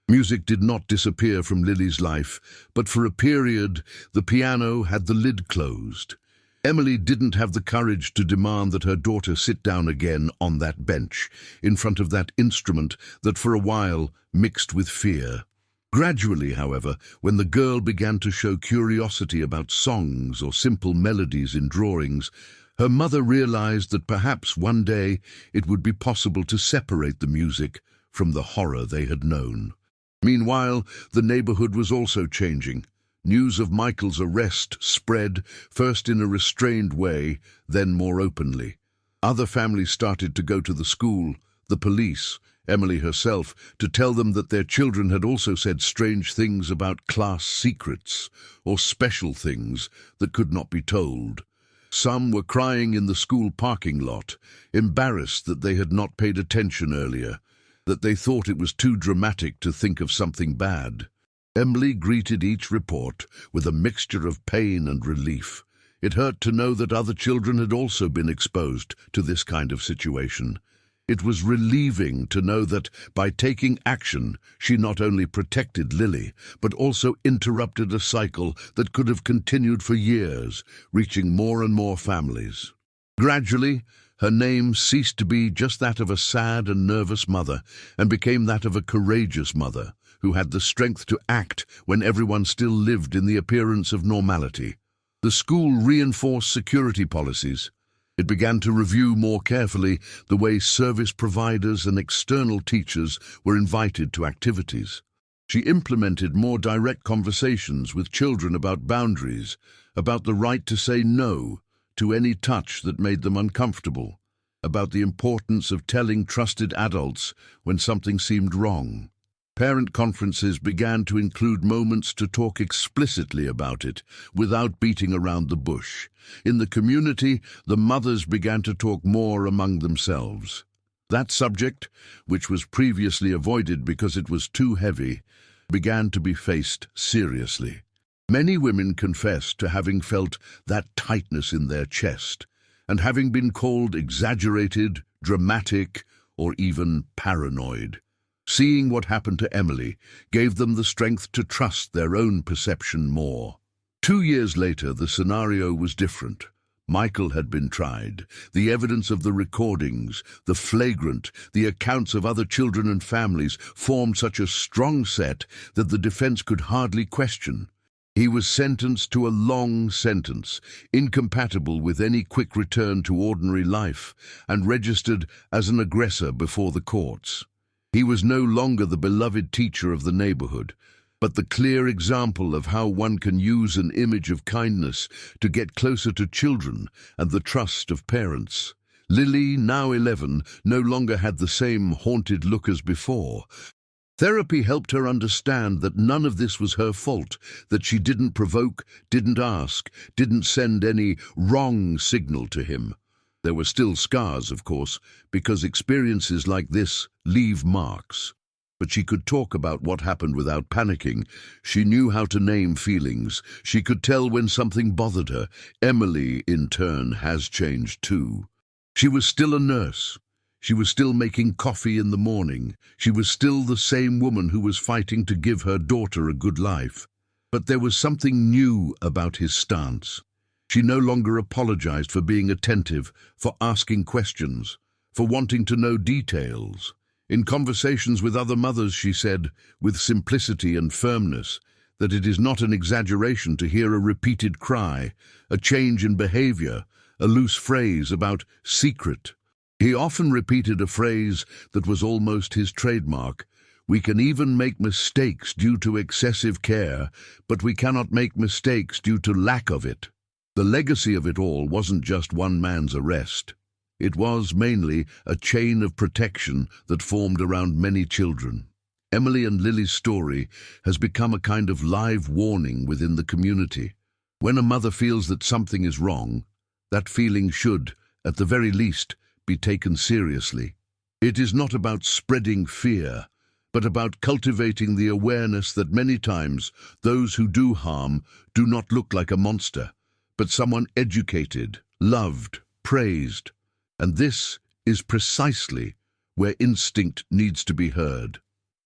Music did not disappear from Lily's life, but for a period, the piano had the lid closed. Emily didn't have the courage to demand that her daughter sit down again on that bench, in front of that instrument that for a while mixed with fear. Gradually, however, when the girl began to show curiosity about songs or simple melodies in drawings, her mother realized that perhaps one day it would be possible to separate the music from the horror they had known. Meanwhile, the neighborhood was also changing. News of Michael's arrest spread, first in a restrained way, then more openly. Other families started to go to the school, the police, Emily herself, to tell them that their children had also said strange things about class secrets, or special things that could not be told. Some were crying in the school parking lot, embarrassed that they had not paid attention earlier, that they thought it was too dramatic to think of something bad. Emily greeted each report with a mixture of pain and relief. It hurt to know that other children had also been exposed to this kind of situation. It was relieving to know that, by taking action, she not only protected Lily, but also interrupted a cycle that could have continued for years, reaching more and more families. Gradually, her name ceased to be just that of a sad and nervous mother and became that of a courageous mother who had the strength to act when everyone still lived in the appearance of normality. The school reinforced security policies. It began to review more carefully the way service providers and external teachers were invited to activities. She implemented more direct conversations with children about boundaries, about the right to say no to any touch that made them uncomfortable, about the importance of telling trusted adults when something seemed wrong. Parent conferences began to include moments to talk explicitly about it, without beating around the bush. In the community, the mothers began to talk more among themselves. That subject, which was previously avoided because it was too heavy, began to be faced seriously. Many women confessed to having felt that tightness in their chest, and having been called exaggerated, dramatic, or even paranoid. Seeing what happened to Emily gave them the strength to trust their own perception more. 2 years later, the scenario was different. Michael had been tried. The evidence of the recordings, the flagrant, the accounts of other children and families formed such a strong set that the defense could hardly question. He was sentenced to a long sentence, incompatible with any quick return to ordinary life, and registered as an aggressor before the courts. He was no longer the beloved teacher of the neighborhood, but the clear example of how one can use an image of kindness to get closer to children and the trust of parents. Lily, now 11, no longer had the same haunted look as before. Therapy helped her understand that none of this was her fault, that she didn't provoke, didn't ask, didn't send any wrong signal to him. There were still scars, of course, because experiences like this leave marks. But she could talk about what happened without panicking. She knew how to name feelings. She could tell when something bothered her. Emily, in turn, has changed too. She was still a nurse. She was still making coffee in the morning. She was still the same woman who was fighting to give her daughter a good life. But there was something new about his stance. She no longer apologized for being attentive, for asking questions, for wanting to know details. In conversations with other mothers, she said, with simplicity and firmness, that it is not an exaggeration to hear a repeated cry, a change in behavior, a loose phrase about secret. He often repeated a phrase that was almost his trademark. We can even make mistakes due to excessive care, but we cannot make mistakes due to lack of it. The legacy of it all wasn't just one man's arrest. It was mainly a chain of protection that formed around many children. Emily and Lily's story has become a kind of live warning within the community. When a mother feels that something is wrong, that feeling should, at the very least, be taken seriously. It is not about spreading fear, but about cultivating the awareness that many times those who do harm do not look like a monster, but someone educated, loved, praised. And this is precisely where instinct needs to be heard.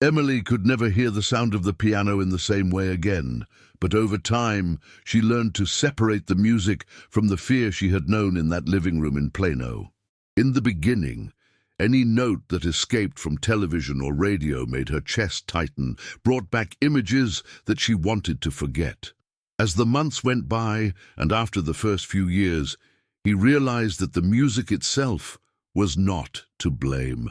Emily could never hear the sound of the piano in the same way again, but over time she learned to separate the music from the fear she had known in that living room in Plano. In the beginning, any note that escaped from television or radio made her chest tighten, brought back images that she wanted to forget. As the months went by, and after the first few years, he realized that the music itself was not to blame.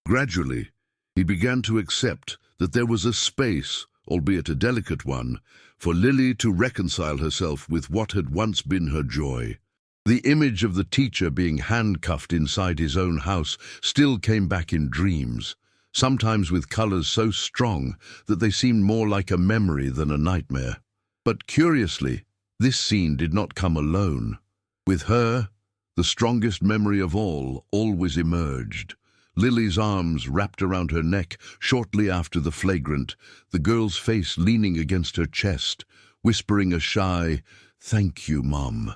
Gradually, he began to accept that there was a space, albeit a delicate one, for Lily to reconcile herself with what had once been her joy. The image of the teacher being handcuffed inside his own house still came back in dreams, sometimes with colors so strong that they seemed more like a memory than a nightmare. But curiously, this scene did not come alone. With her, the strongest memory of all always emerged. Lily's arms wrapped around her neck shortly after the flagrant, the girl's face leaning against her chest, whispering a shy, "Thank you, Mom,"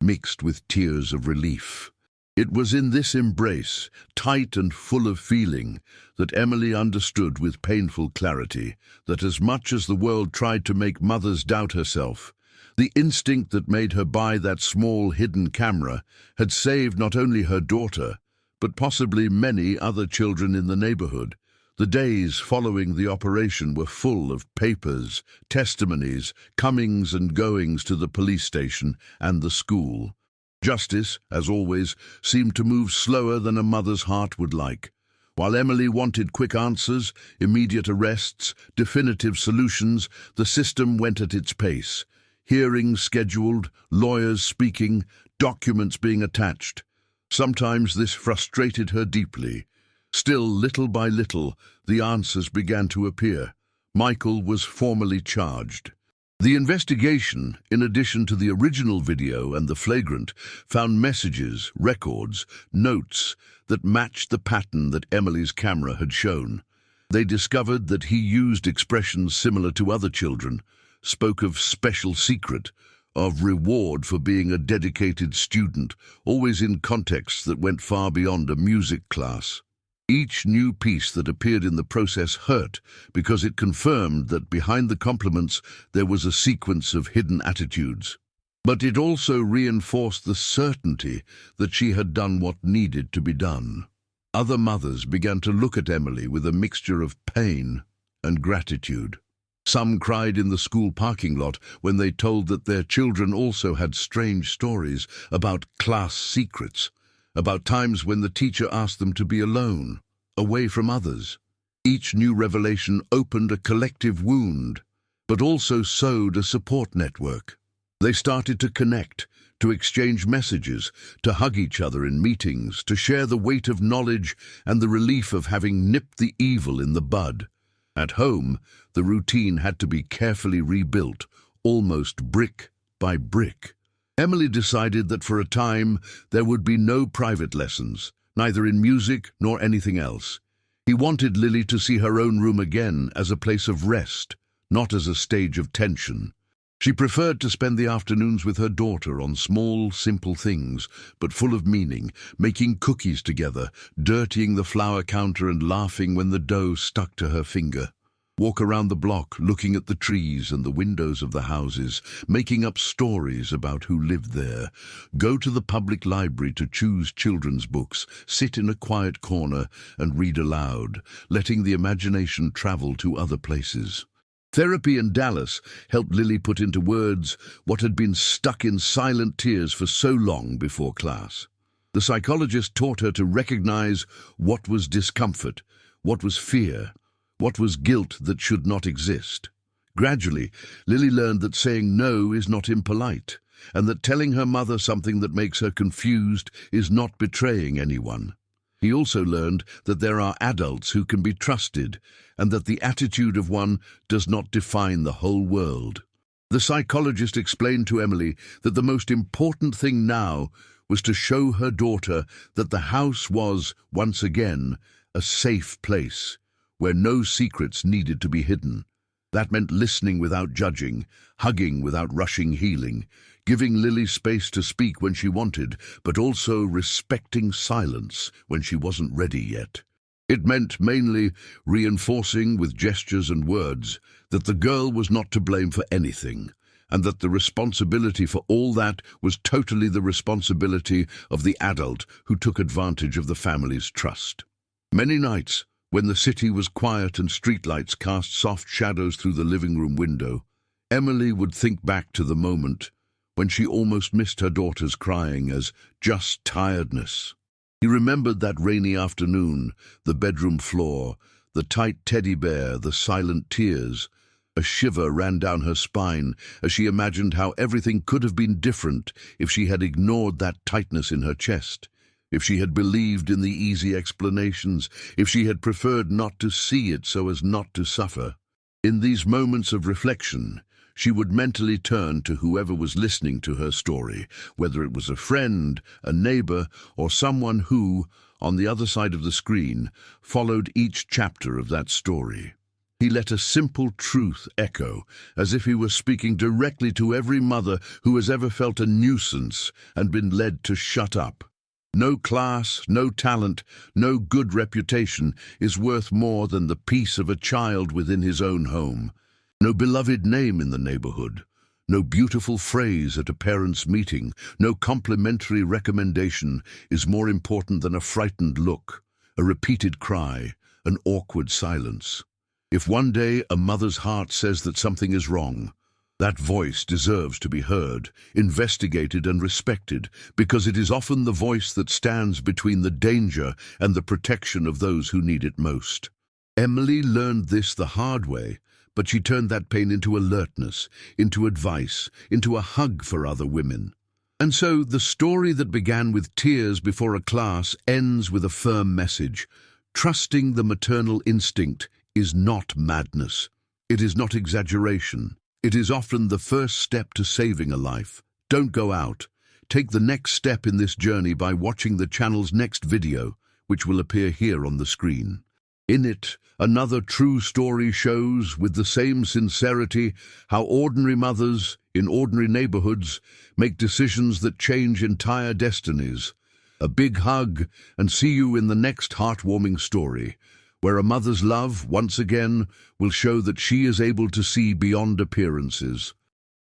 mixed with tears of relief. It was in this embrace, tight and full of feeling, that Emily understood with painful clarity that as much as the world tried to make mothers doubt herself, the instinct that made her buy that small hidden camera had saved not only her daughter, but possibly many other children in the neighborhood. The days following the operation were full of papers, testimonies, comings and goings to the police station and the school. Justice, as always, seemed to move slower than a mother's heart would like. While Emily wanted quick answers, immediate arrests, definitive solutions, the system went at its pace. Hearings scheduled, lawyers speaking, documents being attached. Sometimes this frustrated her deeply. Still, little by little, the answers began to appear. Michael was formally charged. The investigation, in addition to the original video and the flagrant, found messages, records, notes that matched the pattern that Emily's camera had shown. They discovered that he used expressions similar to other children, spoke of special secret, of reward for being a dedicated student, always in contexts that went far beyond a music class. Each new piece that appeared in the process hurt because it confirmed that behind the compliments there was a sequence of hidden attitudes. But it also reinforced the certainty that she had done what needed to be done. Other mothers began to look at Emily with a mixture of pain and gratitude. Some cried in the school parking lot when they told that their children also had strange stories about class secrets, about times when the teacher asked them to be alone, away from others. Each new revelation opened a collective wound, but also sewed a support network. They started to connect, to exchange messages, to hug each other in meetings, to share the weight of knowledge and the relief of having nipped the evil in the bud. At home, the routine had to be carefully rebuilt, almost brick by brick. Emily decided that for a time there would be no private lessons, neither in music nor anything else. He wanted Lily to see her own room again as a place of rest, not as a stage of tension. She preferred to spend the afternoons with her daughter on small, simple things, but full of meaning, making cookies together, dirtying the flour counter and laughing when the dough stuck to her finger. Walk around the block, looking at the trees and the windows of the houses, making up stories about who lived there. Go to the public library to choose children's books, sit in a quiet corner and read aloud, letting the imagination travel to other places. Therapy in Dallas helped Lily put into words what had been stuck in silent tears for so long before class. The psychologist taught her to recognize what was discomfort, what was fear, what was guilt that should not exist. Gradually, Lily learned that saying no is not impolite, and that telling her mother something that makes her confused is not betraying anyone. He also learned that there are adults who can be trusted, and that the attitude of one does not define the whole world. The psychologist explained to Emily that the most important thing now was to show her daughter that the house was, once again, a safe place, where no secrets needed to be hidden. That meant listening without judging, hugging without rushing healing, giving Lily space to speak when she wanted, but also respecting silence when she wasn't ready yet. It meant mainly reinforcing with gestures and words that the girl was not to blame for anything, and that the responsibility for all that was totally the responsibility of the adult who took advantage of the family's trust. Many nights, when the city was quiet and streetlights cast soft shadows through the living room window, Emily would think back to the moment when she almost missed her daughter's crying as just tiredness. He remembered that rainy afternoon, the bedroom floor, the tight teddy bear, the silent tears. A shiver ran down her spine as she imagined how everything could have been different if she had ignored that tightness in her chest, if she had believed in the easy explanations, if she had preferred not to see it so as not to suffer. In these moments of reflection, she would mentally turn to whoever was listening to her story, whether it was a friend, a neighbor, or someone who, on the other side of the screen, followed each chapter of that story. He let a simple truth echo, as if he were speaking directly to every mother who has ever felt a nuisance and been led to shut up. No class, no talent, no good reputation is worth more than the peace of a child within his own home. No beloved name in the neighborhood, no beautiful phrase at a parents' meeting, no complimentary recommendation is more important than a frightened look, a repeated cry, an awkward silence. If one day a mother's heart says that something is wrong, that voice deserves to be heard, investigated and respected, because it is often the voice that stands between the danger and the protection of those who need it most. Emily learned this the hard way, but she turned that pain into alertness, into advice, into a hug for other women. And so the story that began with tears before a class ends with a firm message. Trusting the maternal instinct is not madness. It is not exaggeration. It is often the first step to saving a life. Don't go out. Take the next step in this journey by watching the channel's next video, which will appear here on the screen. In it, another true story shows, with the same sincerity, how ordinary mothers, in ordinary neighborhoods, make decisions that change entire destinies. A big hug, and see you in the next heartwarming story, where a mother's love, once again, will show that she is able to see beyond appearances.